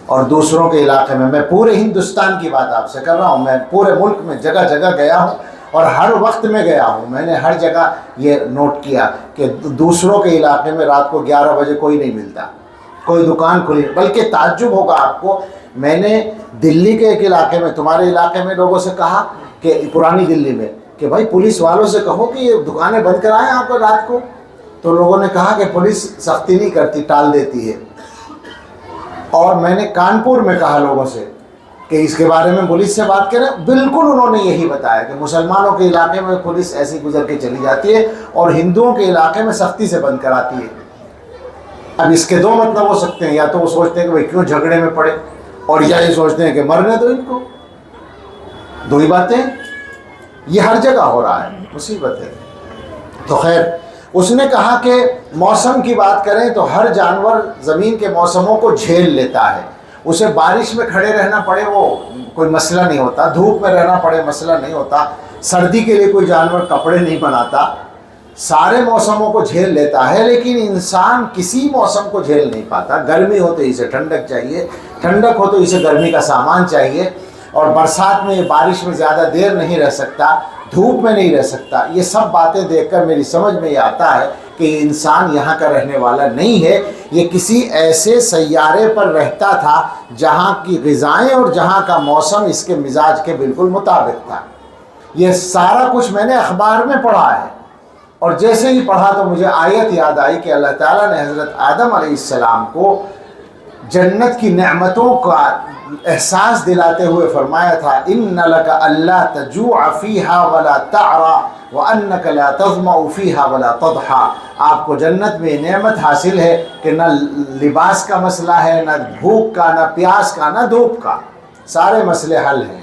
اور دوسروں کے علاقے میں پورے ہندوستان کی بات آپ سے کر رہا ہوں، میں پورے ملک میں جگہ جگہ گیا ہوں اور ہر وقت میں گیا ہوں، میں نے ہر جگہ یہ نوٹ کیا کہ دوسروں کے علاقے میں رات کو 11 بجے کوئی نہیں ملتا، کوئی دکان کھلی، بلکہ تعجب ہوگا آپ کو، میں نے دلی کے ایک علاقے میں، تمہارے علاقے میں لوگوں سے کہا کہ پرانی دلی میں کہ بھائی پولیس والوں سے کہو کہ یہ دکانیں بند کرائیں آپ کو رات کو، تو لوگوں نے کہا کہ پولیس سختی نہیں کرتی، ٹال دیتی ہے۔ اور میں نے کانپور میں کہا لوگوں سے کہ اس کے بارے میں پولیس سے بات کریں، بالکل انہوں نے یہی بتایا کہ مسلمانوں کے علاقے میں پولیس ایسی گزر کے چلی جاتی ہے اور ہندوؤں کے علاقے میں سختی سے بند کراتی ہے۔ اب اس کے 2 مطلب ہو سکتے ہیں، یا تو وہ سوچتے ہیں کہ بھائی کیوں جھگڑے میں پڑے، اور یا یہ سوچتے ہیں کہ مرنے دو ان کو، 2 ہی باتیں، یہ ہر جگہ ہو رہا ہے، مصیبت ہے۔ تو خیر، اس نے کہا کہ موسم کی بات کریں تو ہر جانور زمین کے موسموں کو جھیل لیتا ہے، اسے بارش میں کھڑے رہنا پڑے وہ کوئی مسئلہ نہیں ہوتا، دھوپ میں رہنا پڑے مسئلہ نہیں ہوتا، سردی کے لیے کوئی جانور کپڑے نہیں بناتا، سارے موسموں کو جھیل لیتا ہے۔ لیکن انسان کسی موسم کو جھیل نہیں پاتا، گرمی ہو تو اسے ٹھنڈک چاہیے، ٹھنڈک ہو تو اسے گرمی کا سامان چاہیے، اور برسات میں بارش میں زیادہ دیر نہیں رہ سکتا، دھوپ میں نہیں رہ سکتا۔ یہ سب باتیں دیکھ کر میری سمجھ میں یہ آتا ہے کہ یہ انسان یہاں کا رہنے والا نہیں ہے، یہ کسی ایسے سیارے پر رہتا تھا جہاں کی غذائیں اور جہاں کا موسم اس کے مزاج کے بالکل مطابق تھا۔ یہ سارا کچھ میں نے اخبار میں پڑھا ہے، اور جیسے ہی پڑھا تو مجھے آیت یاد آئی کہ اللہ تعالیٰ نے حضرت آدم علیہ السلام کو جنت کی نعمتوں کا احساس دلاتے ہوئے فرمایا تھا، اِنَّ لَكَ أَلَّا تَجُوعَ فِيهَا وَلَا تَعْرَى وَأَنَّكَ لَا تَظْمَأُ فِيهَا وَلَا تَضْحَى۔ آپ کو جنت میں نعمت حاصل ہے کہ نہ لباس کا مسئلہ ہے، نہ بھوک کا، نہ پیاس کا، نہ دھوپ کا، سارے مسئلے حل ہیں۔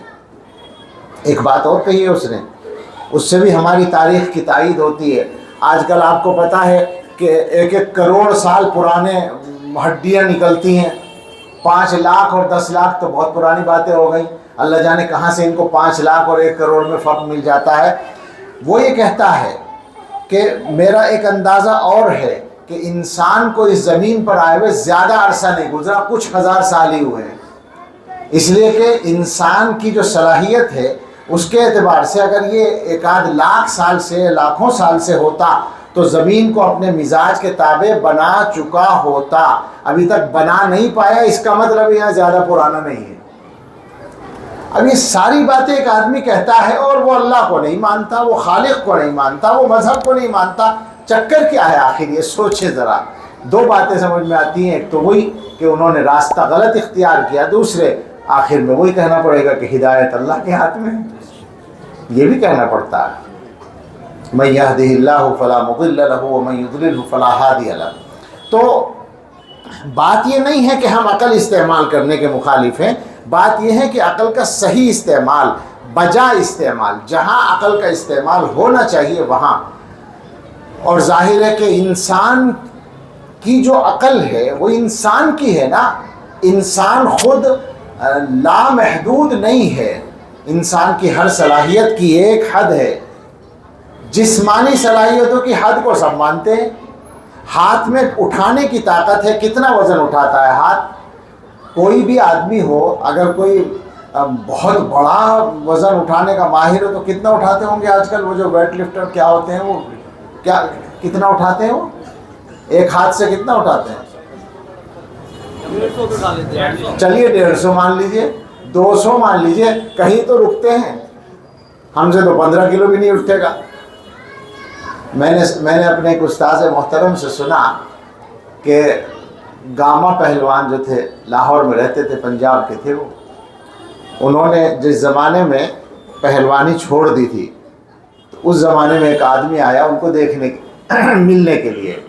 ایک بات اور کہی ہے اس نے، اس سے بھی ہماری تاریخ کی تائید ہوتی ہے۔ آج کل آپ کو پتہ ہے کہ 1 کروڑ سال پرانے ہڈیاں نکلتی ہیں، 5 لاکھ اور 10 لاکھ تو بہت پرانی باتیں ہو گئیں، اللہ جانے کہاں سے ان کو 5 لاکھ اور 1 کروڑ میں فرق مل جاتا ہے۔ وہ یہ کہتا ہے کہ میرا ایک اندازہ اور ہے کہ انسان کو اس زمین پر آئے ہوئے زیادہ عرصہ نہیں گزرا، کچھ 1000 سال ہی ہوئے ہیں، اس لیے کہ انسان کی جو صلاحیت ہے اس کے اعتبار سے اگر یہ 1 آدھ لاکھ سال سے، لاکھوں سال سے ہوتا تو زمین کو اپنے مزاج کے تابع بنا چکا ہوتا. ابھی تک بنا نہیں پایا، اس کا مطلب یہاں زیادہ پرانا نہیں ہے. اب یہ ساری باتیں ایک آدمی کہتا ہے اور وہ اللہ کو نہیں مانتا، وہ خالق کو نہیں مانتا، وہ مذہب کو نہیں مانتا. چکر کیا ہے آخر؟ یہ سوچے ذرا. دو باتیں سمجھ میں آتی ہیں، ایک تو وہی کہ انہوں نے راستہ غلط اختیار کیا، دوسرے آخر میں وہی کہنا پڑے گا کہ ہدایت اللہ کے ہاتھ میں ہے. یہ بھی کہنا پڑتا ہے من یہدہ اللہ فلا مضل لہ ومن یضللہ فلا ہادی لہ. تو بات یہ نہیں ہے کہ ہم عقل استعمال کرنے کے مخالف ہیں، بات یہ ہے کہ عقل کا صحیح استعمال، بجا استعمال، جہاں عقل کا استعمال ہونا چاہیے وہاں. اور ظاہر ہے کہ انسان کی جو عقل ہے وہ انسان کی ہے نا. انسان خود لامحدود نہیں ہے، انسان کی ہر صلاحیت کی ایک حد ہے. جسمانی صلاحیتوں کی حد کو سب مانتے ہیں. ہاتھ میں اٹھانے کی طاقت ہے، کتنا وزن اٹھاتا ہے ہاتھ؟ کوئی بھی آدمی ہو، اگر کوئی بہت بڑا وزن اٹھانے کا ماہر ہو تو کتنا اٹھاتے ہوں گے آج کل وہ جو ویٹ لفٹر کیا ہوتے ہیں، وہ کیا کتنا اٹھاتے ہیں؟ وہ ایک ہاتھ سے کتنا اٹھاتے ہیں؟ چلیے 150 مان لیجئے، 200 مان لیجئے، کہیں تو رکتے ہیں. ہم سے تو 15 کلو بھی نہیں اٹھے گا. میں نے اپنے ایک استاذ محترم سے سنا کہ گاما پہلوان جو تھے لاہور میں رہتے تھے، پنجاب کے تھے وہ. انہوں نے جس زمانے میں پہلوانی چھوڑ دی تھی تو اس زمانے میں ایک آدمی آیا ان کو دیکھنے ملنے کے لیے.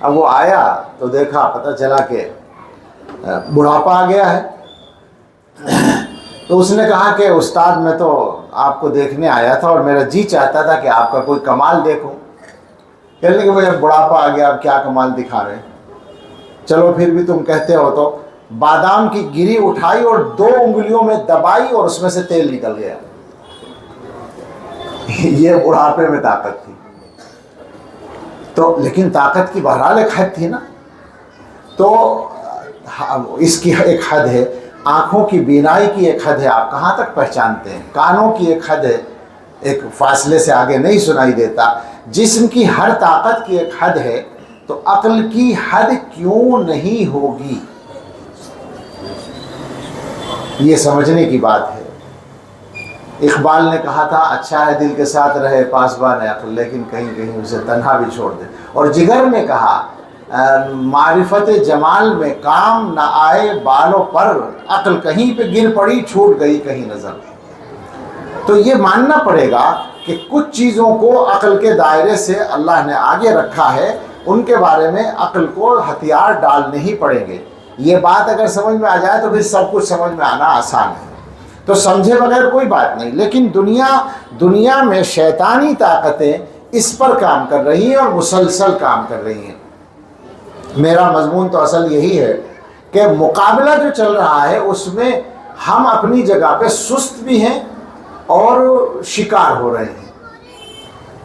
اب وہ آیا تو دیکھا، پتہ چلا کہ بڑھاپا آ گیا ہے. تو اس نے کہا کہ استاد میں تو آپ کو دیکھنے آیا تھا اور میرا جی چاہتا تھا کہ آپ کا کوئی کمال دیکھوں. کہنے لگے بھائی اب بڑھاپا آ گیا، اب کیا کمال دکھا رہے ہیں؟ چلو پھر بھی تم کہتے ہو تو بادام کی گری اٹھائی اور 2 انگلیوں میں دبائی اور اس میں سے تیل نکل گیا. یہ بڑھاپے میں طاقت تھی. تو لیکن طاقت کی بہرحال ایک حد تھی نا. تو اس کی ایک حد ہے، آنکھوں کی بینائی کی ایک حد ہے، آپ کہاں تک پہچانتے ہیں. کانوں کی ایک حد ہے، ایک فاصلے سے آگے نہیں سنائی دیتا. جسم کی ہر طاقت کی ایک حد ہے، تو عقل کی حد کیوں نہیں ہوگی؟ یہ سمجھنے کی بات ہے. اقبال نے کہا تھا اچھا ہے دل کے ساتھ رہے پاسبان عقل، لیکن کہیں کہیں اسے تنہا بھی چھوڑ دے. اور جگر نے کہا معرفت جمال میں کام نہ آئے بالوں پر، عقل کہیں پہ گر پڑی چھوٹ گئی کہیں نظر. تو یہ ماننا پڑے گا کہ کچھ چیزوں کو عقل کے دائرے سے اللہ نے آگے رکھا ہے، ان کے بارے میں عقل کو ہتھیار ڈالنے ہی پڑیں گے. یہ بات اگر سمجھ میں آ جائے تو پھر سب کچھ سمجھ میں آنا آسان ہے. تو سمجھے بغیر کوئی بات نہیں. لیکن دنیا میں شیطانی طاقتیں اس پر کام کر رہی ہیں اور مسلسل کام کر رہی ہیں. میرا مضمون تو اصل یہی ہے کہ مقابلہ جو چل رہا ہے اس میں ہم اپنی جگہ پہ سست بھی ہیں اور شکار ہو رہے ہیں.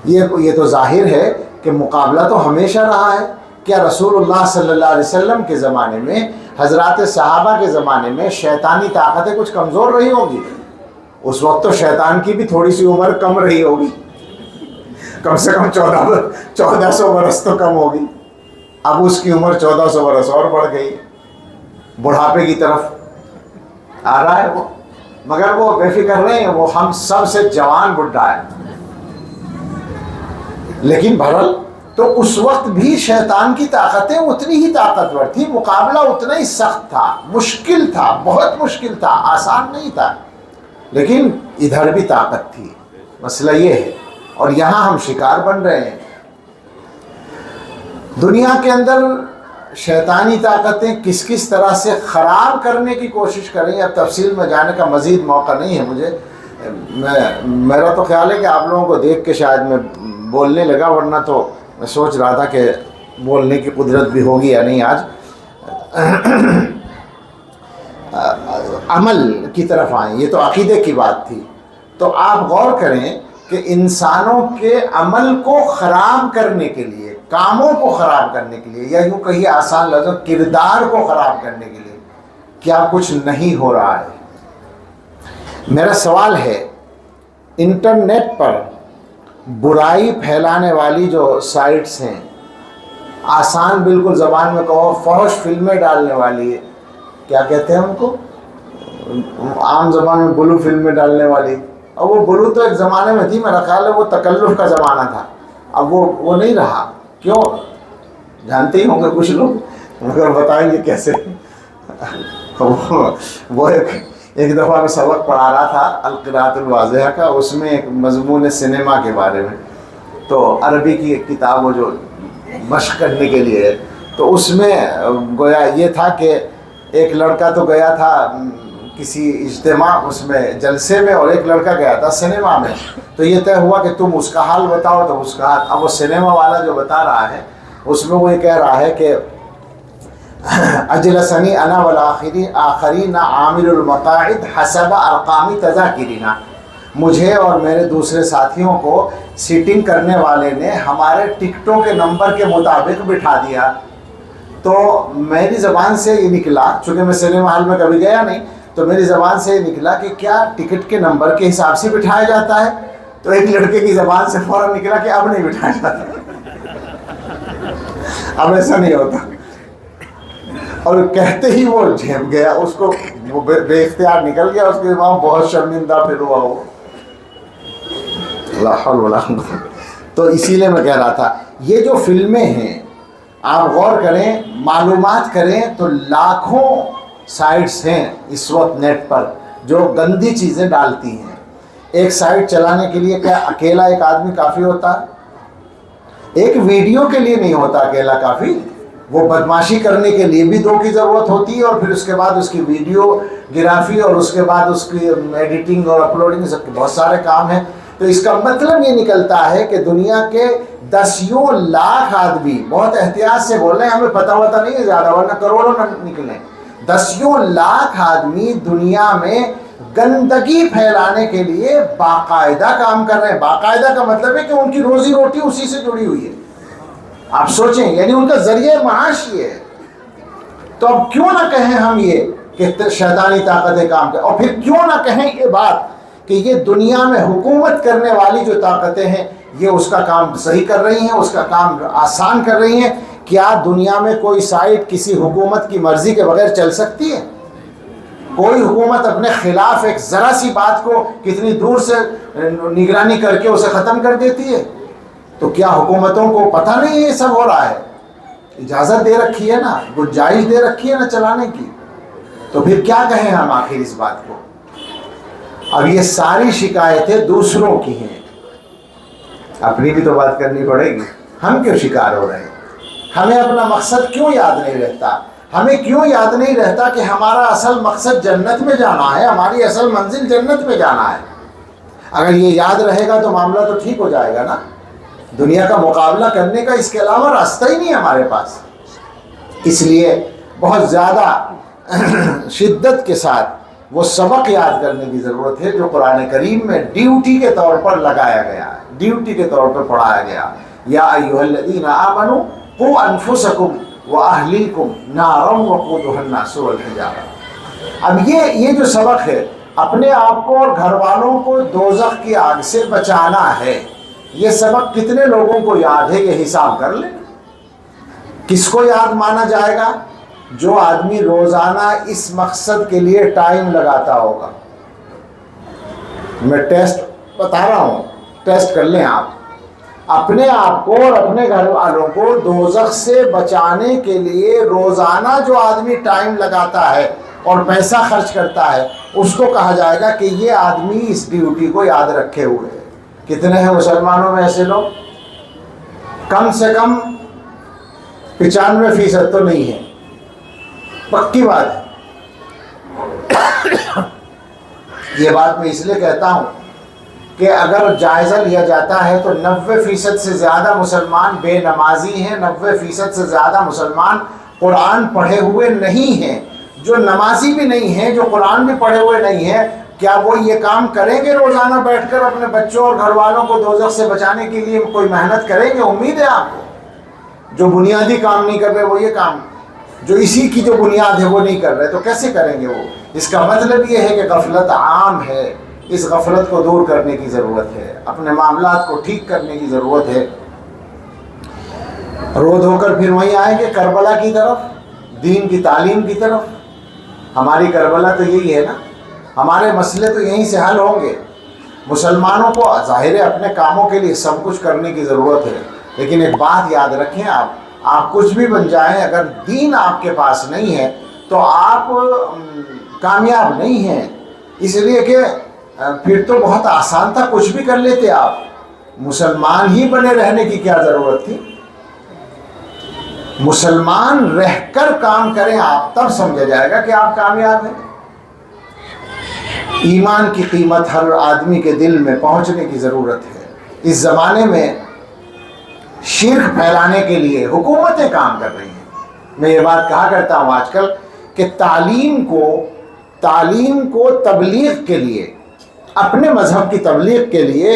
یہ تو ظاہر ہے کہ مقابلہ تو ہمیشہ رہا ہے. کیا رسول اللہ صلی اللہ علیہ وسلم کے زمانے میں، حضرات صحابہ کے زمانے میں شیطانی طاقتیں کچھ کمزور رہی ہوں گی؟ اس وقت تو شیطان کی بھی تھوڑی سی عمر کم رہی ہوگی، کم سے کم 1400 برس تو کم ہوگی. اب اس کی عمر 1400 برس اور بڑھ گئی، بڑھاپے کی طرف آ رہا ہے وہ. مگر وہ بے فکر رہے ہیں، وہ ہم سب سے جوان بڈھا ہے. لیکن بہرحال تو اس وقت بھی شیطان کی طاقتیں اتنی ہی طاقتور تھی، مقابلہ اتنا ہی سخت تھا، مشکل تھا، بہت مشکل تھا، آسان نہیں تھا. لیکن ادھر بھی طاقت تھی. مسئلہ یہ ہے، اور یہاں ہم شکار بن رہے ہیں. دنیا کے اندر شیطانی طاقتیں کس طرح سے خراب کرنے کی کوشش کریں. اب تفصیل میں جانے کا مزید موقع نہیں ہے مجھے. میرا تو خیال ہے کہ آپ لوگوں کو دیکھ کے شاید میں بولنے لگا، ورنہ تو میں سوچ رہا تھا کہ بولنے کی قدرت بھی ہوگی یا نہیں آج. عمل کی طرف آئیں. یہ تو عقیدے کی بات تھی. تو آپ غور کریں کہ انسانوں کے عمل کو خراب کرنے کے لیے، کاموں کو خراب کرنے کے لیے، یا یوں کہیے آسان لفظوں کردار کو خراب کرنے کے لیے کیا کچھ نہیں ہو رہا ہے. میرا سوال ہے، انٹرنیٹ پر برائی پھیلانے والی جو سائٹس ہیں، آسان بالکل زبان میں کہو فحش فلمیں ڈالنے والی ہے، کیا کہتے ہیں ان کو عام زبان میں بلو فلمیں ڈالنے والی. اور وہ بلو تو ایک زمانے میں تھی، میرا خیال ہے وہ تکلف کا زمانہ تھا، اب وہ نہیں رہا. کیوں؟ جانتے ہی ہوں گے کچھ لوگ، مگر بتائیں گے کیسے. وہ ایک دفعہ میں سبق پڑھا رہا تھا القراءۃ الواضحہ کا، اس میں ایک مضمون سنیما کے بارے میں، تو عربی کی ایک کتاب وہ جو مشق کرنے کے لیے، تو اس میں گویا یہ تھا کہ ایک لڑکا تو گیا تھا کسی اجتماع اس میں جلسے میں، اور ایک لڑکا گیا تھا سنیما میں. تو یہ طے ہوا کہ تم اس کا حال بتاؤ، تو اس کا حال. اب وہ سنیما والا جو بتا رہا ہے اس میں وہ یہ کہہ رہا ہے کہ اجلسنی انا والآخرین عامل المقاعد حسب ارقام تذاکرنا، مجھے اور میرے دوسرے ساتھیوں کو سیٹنگ کرنے والے نے ہمارے ٹکٹوں کے نمبر کے مطابق بٹھا دیا. تو میری زبان سے یہ نکلا، چونکہ میں سنیما ہال میں کبھی گیا نہیں، تو میری زبان سے یہ نکلا کہ کیا ٹکٹ کے نمبر کے حساب سے بٹھایا جاتا ہے؟ تو ایک لڑکے کی زبان سے فوراً نکلا کہ اب نہیں بٹھایا جاتا، اب ایسا نہیں ہوتا. اور کہتے ہی وہ جھپ گیا، اس کو وہ بے اختیار نکل گیا، اس کے وہاں بہت شرمندہ پھر ہوا وہ. لا حول ولا قوة. تو اسی لیے میں کہہ رہا تھا یہ جو فلمیں ہیں آپ غور کریں، معلومات کریں تو لاکھوں سائٹس ہیں اس وقت نیٹ پر جو گندی چیزیں ڈالتی ہیں. ایک سائٹ چلانے کے لیے کیا اکیلا ایک آدمی کافی ہوتا ہے؟ ایک ویڈیو کے لیے نہیں ہوتا اکیلا کافی، وہ بدماشی کرنے کے لیے بھی 2 کی ضرورت ہوتی ہے، اور پھر اس کے بعد اس کی ویڈیو گرافی، اور اس کے بعد اس کی ایڈیٹنگ اور اپلوڈنگ، سب کے بہت سارے کام ہیں. تو اس کا مطلب یہ نکلتا ہے کہ دنیا کے 10 لاکھ آدمی، بہت احتیاط سے بول رہے ہیں، ہمیں پتہ ہوتا نہیں ہے زیادہ ورنہ کروڑوں نہ نکلیں، 10 لاکھ آدمی دنیا میں گندگی پھیلانے کے لیے باقاعدہ کام کر رہے ہیں. باقاعدہ کا مطلب ہے کہ ان کی روزی روٹی اسی سے جڑی ہوئی ہے. آپ سوچیں، یعنی ان کا ذریعہ معاش یہ ہے. تو اب کیوں نہ کہیں ہم یہ کہ شیطانی طاقتیں کام کریں، اور پھر کیوں نہ کہیں یہ بات کہ یہ دنیا میں حکومت کرنے والی جو طاقتیں ہیں یہ اس کا کام صحیح کر رہی ہیں، اس کا کام آسان کر رہی ہیں. کیا دنیا میں کوئی سائٹ کسی حکومت کی مرضی کے بغیر چل سکتی ہے؟ کوئی حکومت اپنے خلاف ایک ذرا سی بات کو کتنی دور سے نگرانی کر کے اسے ختم کر دیتی ہے؟ تو کیا حکومتوں کو پتہ نہیں یہ سب ہو رہا ہے؟ اجازت دے رکھی ہے نا، گنجائش دے رکھی ہے نا چلانے کی. تو پھر کیا کہیں ہم آخر اس بات کو؟ اب یہ ساری شکایتیں دوسروں کی ہیں، اپنی بھی تو بات کرنی پڑے گی. ہم کیوں شکار ہو رہے ہیں؟ ہمیں اپنا مقصد کیوں یاد نہیں رہتا؟ ہمیں کیوں یاد نہیں رہتا کہ ہمارا اصل مقصد جنت میں جانا ہے، ہماری اصل منزل جنت میں جانا ہے؟ اگر یہ یاد رہے گا تو معاملہ تو ٹھیک ہو جائے گا نا. دنیا کا مقابلہ کرنے کا اس کے علاوہ راستہ ہی نہیں ہے ہمارے پاس. اس لیے بہت زیادہ شدت کے ساتھ وہ سبق یاد کرنے کی ضرورت ہے جو قرآن کریم میں ڈیوٹی کے طور پر لگایا گیا ہے، ڈیوٹی کے طور پر پڑھایا گیا. یا ایھا الذین آمنوا قوا انفسکم واہلیکم نارا وقودھا الناس والحجارہ. اب یہ جو سبق ہے اپنے آپ کو اور گھر والوں کو دوزخ کی آگ سے بچانا ہے، یہ سبق کتنے لوگوں کو یاد ہے یہ حساب کر لیں. کس کو یاد مانا جائے گا؟ جو آدمی روزانہ اس مقصد کے لیے ٹائم لگاتا ہوگا. میں ٹیسٹ بتا رہا ہوں، ٹیسٹ کر لیں آپ اپنے آپ کو اور اپنے گھر والوں کو دوزخ سے بچانے کے لیے. روزانہ جو آدمی ٹائم لگاتا ہے اور پیسہ خرچ کرتا ہے اس کو کہا جائے گا کہ یہ آدمی اس ڈیوٹی کو یاد رکھے ہوئے ہے. کتنے ہیں مسلمانوں میں ایسے لوگ؟ کم سے کم 95% تو نہیں ہے، پکی بات ہے. یہ بات میں اس لیے کہتا ہوں کہ اگر جائزہ لیا جاتا ہے تو 90% سے زیادہ مسلمان بے نمازی ہیں، 90% سے زیادہ مسلمان قرآن پڑھے ہوئے نہیں ہیں. جو نمازی بھی نہیں ہیں، جو قرآن بھی پڑھے ہوئے نہیں ہیں، کیا وہ یہ کام کریں گے روزانہ بیٹھ کر اپنے بچوں اور گھر والوں کو دوزخ سے بچانے کے لیے کوئی محنت کریں گے؟ امید ہے آپ کو؟ جو بنیادی کام نہیں کر رہے وہ یہ کام، جو اسی کی جو بنیاد ہے وہ نہیں کر رہے تو کیسے کریں گے وہ؟ اس کا مطلب یہ ہے کہ غفلت عام ہے، اس غفلت کو دور کرنے کی ضرورت ہے، اپنے معاملات کو ٹھیک کرنے کی ضرورت ہے۔ رو دھو کر پھر وہیں آئیں گے کربلا کی طرف، دین کی تعلیم کی طرف۔ ہماری کربلا تو یہی ہے نا، ہمارے مسئلے تو یہیں سے حل ہوں گے۔ مسلمانوں کو ظاہر ہے اپنے کاموں کے لیے سب کچھ کرنے کی ضرورت ہے، لیکن ایک بات یاد رکھیں، آپ کچھ بھی بن جائیں، اگر دین آپ کے پاس نہیں ہے تو آپ کامیاب نہیں ہیں۔ اس لیے کہ پھر تو بہت آسان تھا، کچھ بھی کر لیتے آپ، مسلمان ہی بنے رہنے کی کیا ضرورت تھی؟ مسلمان رہ کر کام کریں آپ، تب سمجھا جائے گا کہ آپ کامیاب ہیں۔ ایمان کی قیمت ہر آدمی کے دل میں پہنچنے کی ضرورت ہے۔ اس زمانے میں شرک پھیلانے کے لیے حکومتیں کام کر رہی ہیں۔ میں یہ بات کہا کرتا ہوں آج کل کہ تعلیم کو تبلیغ کے لیے، اپنے مذہب کی تبلیغ کے لیے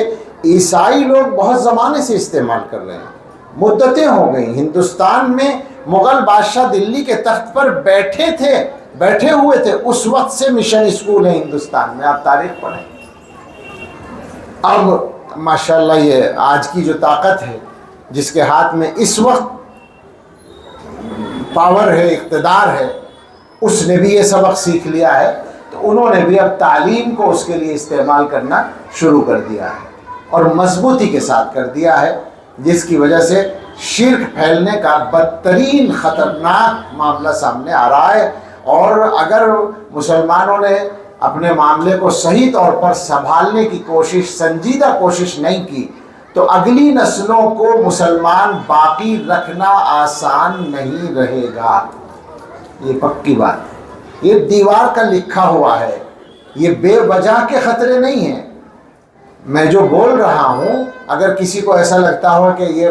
عیسائی لوگ بہت زمانے سے استعمال کر رہے ہیں، مدتیں ہو گئیں۔ ہندوستان میں مغل بادشاہ دلی کے تخت پر بیٹھے ہوئے تھے، اس وقت سے مشن اسکول ہے ہندوستان میں، آپ تاریخ پڑھیں۔ اب ماشاءاللہ یہ آج کی جو طاقت ہے، جس کے ہاتھ میں اس وقت پاور ہے، اقتدار ہے، اس نے بھی یہ سبق سیکھ لیا ہے، تو انہوں نے بھی اب تعلیم کو اس کے لیے استعمال کرنا شروع کر دیا ہے، اور مضبوطی کے ساتھ کر دیا ہے، جس کی وجہ سے شرک پھیلنے کا بدترین خطرناک معاملہ سامنے آ رہا ہے۔ اور اگر مسلمانوں نے اپنے معاملے کو صحیح طور پر سنبھالنے کی سنجیدہ کوشش نہیں کی تو اگلی نسلوں کو مسلمان باقی رکھنا آسان نہیں رہے گا۔ یہ پکی بات، یہ دیوار کا لکھا ہوا ہے، یہ بے وجہ کے خطرے نہیں ہیں۔ میں جو بول رہا ہوں، اگر کسی کو ایسا لگتا ہو کہ یہ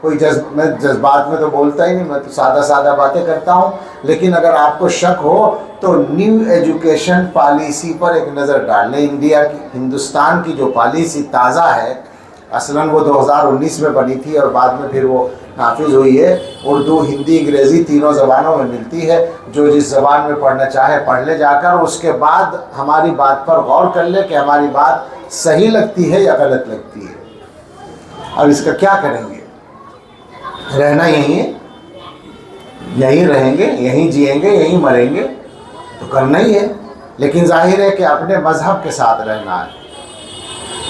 کوئی میں جذبات میں تو بولتا ہی نہیں، میں تو سادہ باتیں کرتا ہوں، لیکن اگر آپ کو شک ہو تو نیو ایجوکیشن پالیسی پر ایک نظر ڈال لیں۔ انڈیا کی، ہندوستان کی جو پالیسی تازہ ہے، اصلاً وہ 2019 میں بنی تھی اور بعد میں پھر وہ نافذ ہوئی ہے۔ اردو، ہندی، انگریزی تینوں زبانوں میں ملتی ہے، جو جس زبان میں پڑھنا چاہے پڑھ لے جا کر، اس کے بعد ہماری بات پر غور کر لے کہ ہماری بات صحیح لگتی ہے یا غلط لگتی ہے۔ اب اس کا کیا کریں گے؟ رہنا یہیں ہے، یہیں رہیں گے، یہیں جئیں گے، یہیں مریں گے، تو کرنا ہی ہے۔ لیکن ظاہر ہے کہ اپنے مذہب کے ساتھ رہنا ہے،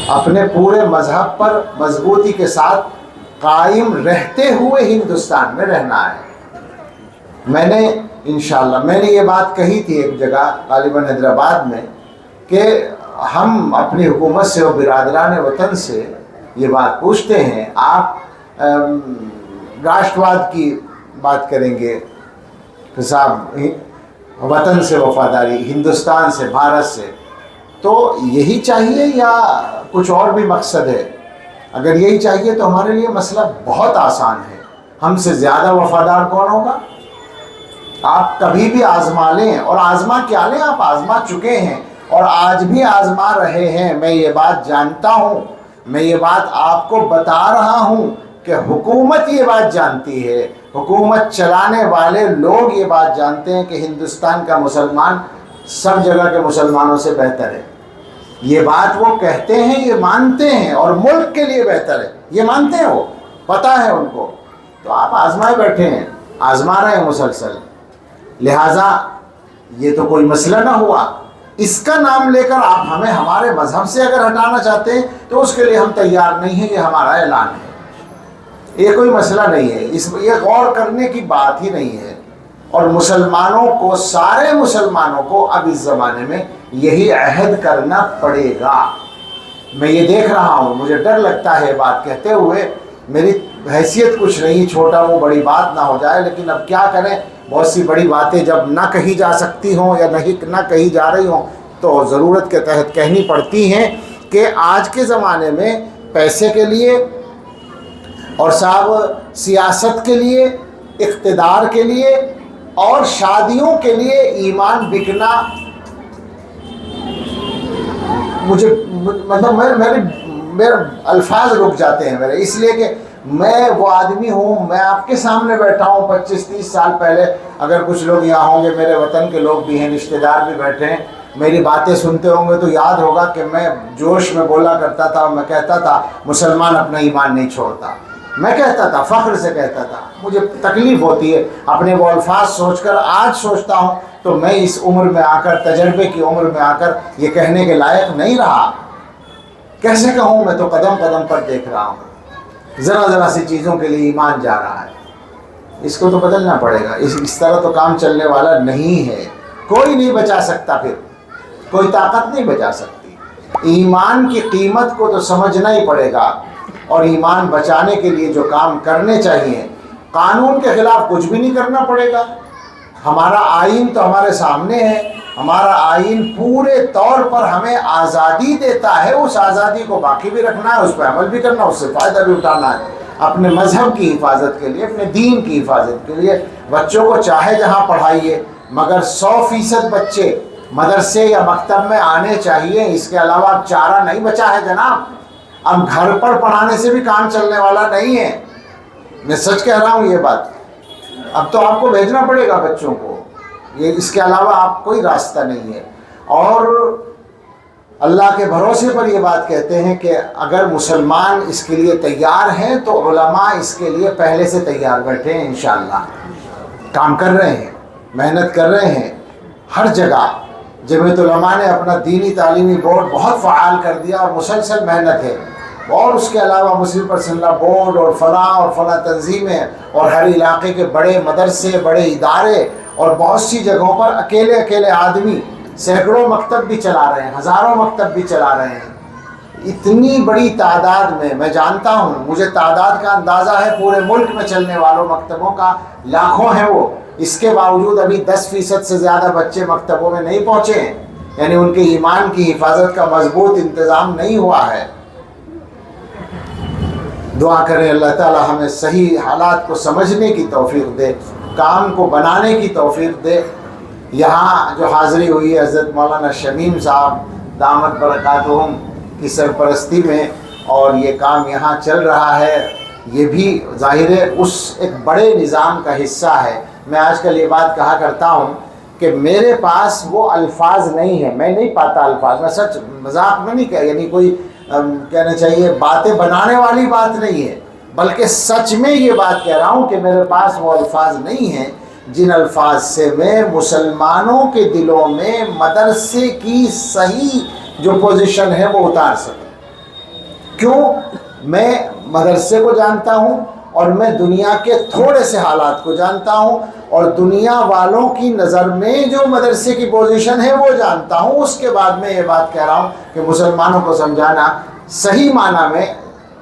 اپنے پورے مذہب پر مضبوطی کے ساتھ قائم رہتے ہوئے ہندوستان میں رہنا ہے۔ میں نے یہ بات کہی تھی ایک جگہ، غالباً حیدرآباد میں، کہ ہم اپنی حکومت سے اور برادران وطن سے یہ بات پوچھتے ہیں، آپ راشٹرواد کی بات کریں گے کہ صاحب وطن سے وفاداری، ہندوستان سے، بھارت سے، تو یہی چاہیے یا کچھ اور بھی مقصد ہے؟ اگر یہی چاہیے تو ہمارے لیے مسئلہ بہت آسان ہے۔ ہم سے زیادہ وفادار کون ہوگا؟ آپ کبھی بھی آزما لیں، اور آزما کیا لیں، آپ آزما چکے ہیں اور آج بھی آزما رہے ہیں۔ میں یہ بات جانتا ہوں، میں یہ بات آپ کو بتا رہا ہوں کہ حکومت یہ بات جانتی ہے، حکومت چلانے والے لوگ یہ بات جانتے ہیں کہ ہندوستان کا مسلمان سب جگہ کے مسلمانوں سے بہتر ہے۔ یہ بات وہ کہتے ہیں، یہ مانتے ہیں، اور ملک کے لیے بہتر ہے، یہ مانتے ہیں، وہ پتہ ہے ان کو۔ تو آپ آزمائے بیٹھے ہیں، آزما رہے ہیں مسلسل، لہٰذا یہ تو کوئی مسئلہ نہ ہوا۔ اس کا نام لے کر آپ ہمیں ہمارے مذہب سے اگر ہٹانا چاہتے ہیں تو اس کے لیے ہم تیار نہیں ہیں، یہ ہمارا اعلان ہے۔ یہ کوئی مسئلہ نہیں ہے، یہ غور کرنے کی بات ہی نہیں ہے۔ اور مسلمانوں کو، سارے مسلمانوں کو اب اس زمانے میں یہی عہد کرنا پڑے گا۔ میں یہ دیکھ رہا ہوں، مجھے ڈر لگتا ہے بات کہتے ہوئے، میری حیثیت کچھ نہیں، چھوٹا وہ بڑی بات نہ ہو جائے، لیکن اب کیا کریں، بہت سی بڑی باتیں جب نہ کہی جا سکتی ہوں یا نہ کہی جا رہی ہوں تو ضرورت کے تحت کہنی پڑتی ہیں کہ آج کے زمانے میں پیسے کے لیے اور صاحب سیاست کے لیے، اقتدار کے لیے اور شادیوں کے لیے ایمان بکنا، مجھے مطلب میرے الفاظ رک جاتے ہیں میرے، اس لیے کہ میں وہ آدمی ہوں، میں آپ کے سامنے بیٹھا ہوں 25-30 سال پہلے، اگر کچھ لوگ یہاں ہوں گے، میرے وطن کے لوگ بھی ہیں، رشتہ دار بھی بیٹھے ہیں، میری باتیں سنتے ہوں گے تو یاد ہوگا کہ میں جوش میں بولا کرتا تھا اور میں کہتا تھا مسلمان اپنا ایمان نہیں چھوڑتا. میں کہتا تھا، فخر سے کہتا تھا. مجھے تکلیف ہوتی ہے اپنے وہ الفاظ سوچ کر. آج سوچتا ہوں تو میں اس عمر میں آ کر، تجربے کی عمر میں آ کر یہ کہنے کے لائق نہیں رہا. کیسے کہوں؟ میں تو قدم قدم پر دیکھ رہا ہوں ذرا ذرا سی چیزوں کے لیے ایمان جا رہا ہے. اس کو تو بدلنا پڑے گا. اس طرح تو کام چلنے والا نہیں ہے. کوئی نہیں بچا سکتا، پھر کوئی طاقت نہیں بچا سکتی. ایمان کی قیمت کو تو سمجھنا ہی پڑے گا، اور ایمان بچانے کے لیے جو کام کرنے چاہیے، قانون کے خلاف کچھ بھی نہیں کرنا پڑے گا. ہمارا آئین تو ہمارے سامنے ہے. ہمارا آئین پورے طور پر ہمیں آزادی دیتا ہے. اس آزادی کو باقی بھی رکھنا ہے، اس پہ عمل بھی کرنا، اس سے فائدہ بھی اٹھانا ہے، اپنے مذہب کی حفاظت کے لیے، اپنے دین کی حفاظت کے لیے. بچوں کو چاہے جہاں پڑھائیے، مگر 100% بچے مدرسے یا مکتب میں آنے چاہیے. اس کے علاوہ اب چارہ نہیں بچا ہے جناب. اب گھر پر پڑھانے سے بھی کام چلنے والا نہیں ہے. میں سچ کہہ رہا ہوں یہ بات. اب تو آپ کو بھیجنا پڑے گا بچوں کو. یہ اس کے علاوہ آپ کوئی راستہ نہیں ہے. اور اللہ کے بھروسے پر یہ بات کہتے ہیں کہ اگر مسلمان اس کے لیے تیار ہیں تو علماء اس کے لیے پہلے سے تیار بیٹھے ہیں. انشاءاللہ کام کر رہے ہیں، محنت کر رہے ہیں ہر جگہ. جمعیت علماء نے اپنا دینی تعلیمی بورڈ بہت فعال کر دیا اور مسلسل محنت ہے. اور اس کے علاوہ مسلم پرسنل بورڈ اور فلاں تنظیمیں اور ہر علاقے کے بڑے مدرسے، بڑے ادارے، اور بہت سی جگہوں پر اکیلے آدمی سینکڑوں مکتب بھی چلا رہے ہیں، ہزاروں مکتب بھی چلا رہے ہیں. اتنی بڑی تعداد میں جانتا ہوں، مجھے تعداد کا اندازہ ہے پورے ملک میں چلنے والوں مکتبوں کا لاکھوں ہیں وہ. اس کے باوجود ابھی 10% سے زیادہ بچے مکتبوں میں نہیں پہنچے ہیں. یعنی ان کے ایمان کی حفاظت کا مضبوط انتظام نہیں ہوا ہے. دعا کریں اللہ تعالی ہمیں صحیح حالات کو سمجھنے کی توفیق دے، کام کو بنانے کی توفیق دے. یہاں جو حاضری ہوئی ہے حضرت مولانا شمیم صاحب دامت برکاتہم کی سرپرستی میں، اور یہ کام یہاں چل رہا ہے، یہ بھی ظاہر ہے اس ایک بڑے نظام کا حصہ ہے. میں آج کل یہ بات کہا کرتا ہوں کہ میرے پاس وہ الفاظ نہیں ہیں، میں نہیں پاتا الفاظ. میں سچ مذاق میں نہیں کہہ، یعنی کوئی کہنا چاہیے باتیں بنانے والی بات نہیں ہے، بلکہ سچ میں یہ بات کہہ رہا ہوں کہ میرے پاس وہ الفاظ نہیں ہیں جن الفاظ سے میں مسلمانوں کے دلوں میں مدرسے کی صحیح جو پوزیشن ہے وہ اتار سکوں. کیوں؟ میں مدرسے کو جانتا ہوں، اور میں دنیا کے تھوڑے سے حالات کو جانتا ہوں، اور دنیا والوں کی نظر میں جو مدرسے کی پوزیشن ہے وہ جانتا ہوں. اس کے بعد میں یہ بات کہہ رہا ہوں کہ مسلمانوں کو سمجھانا صحیح معنی میں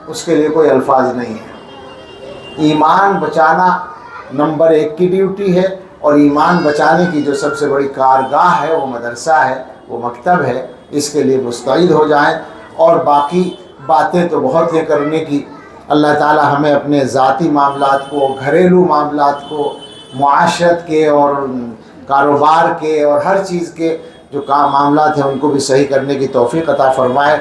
اس کے لیے کوئی الفاظ نہیں ہے. ایمان بچانا نمبر 1 کی ڈیوٹی ہے، اور ایمان بچانے کی جو سب سے بڑی کارگاہ ہے وہ مدرسہ ہے، وہ مکتب ہے. اس کے لیے مستعد ہو جائیں. اور باقی باتیں تو بہت ہیں کرنے کی. اللہ تعالی ہمیں اپنے ذاتی معاملات کو، گھریلو معاملات کو، معاشرت کے اور کاروبار کے اور ہر چیز کے جو معاملات ہیں ان کو بھی صحیح کرنے کی توفیق عطا فرمائے.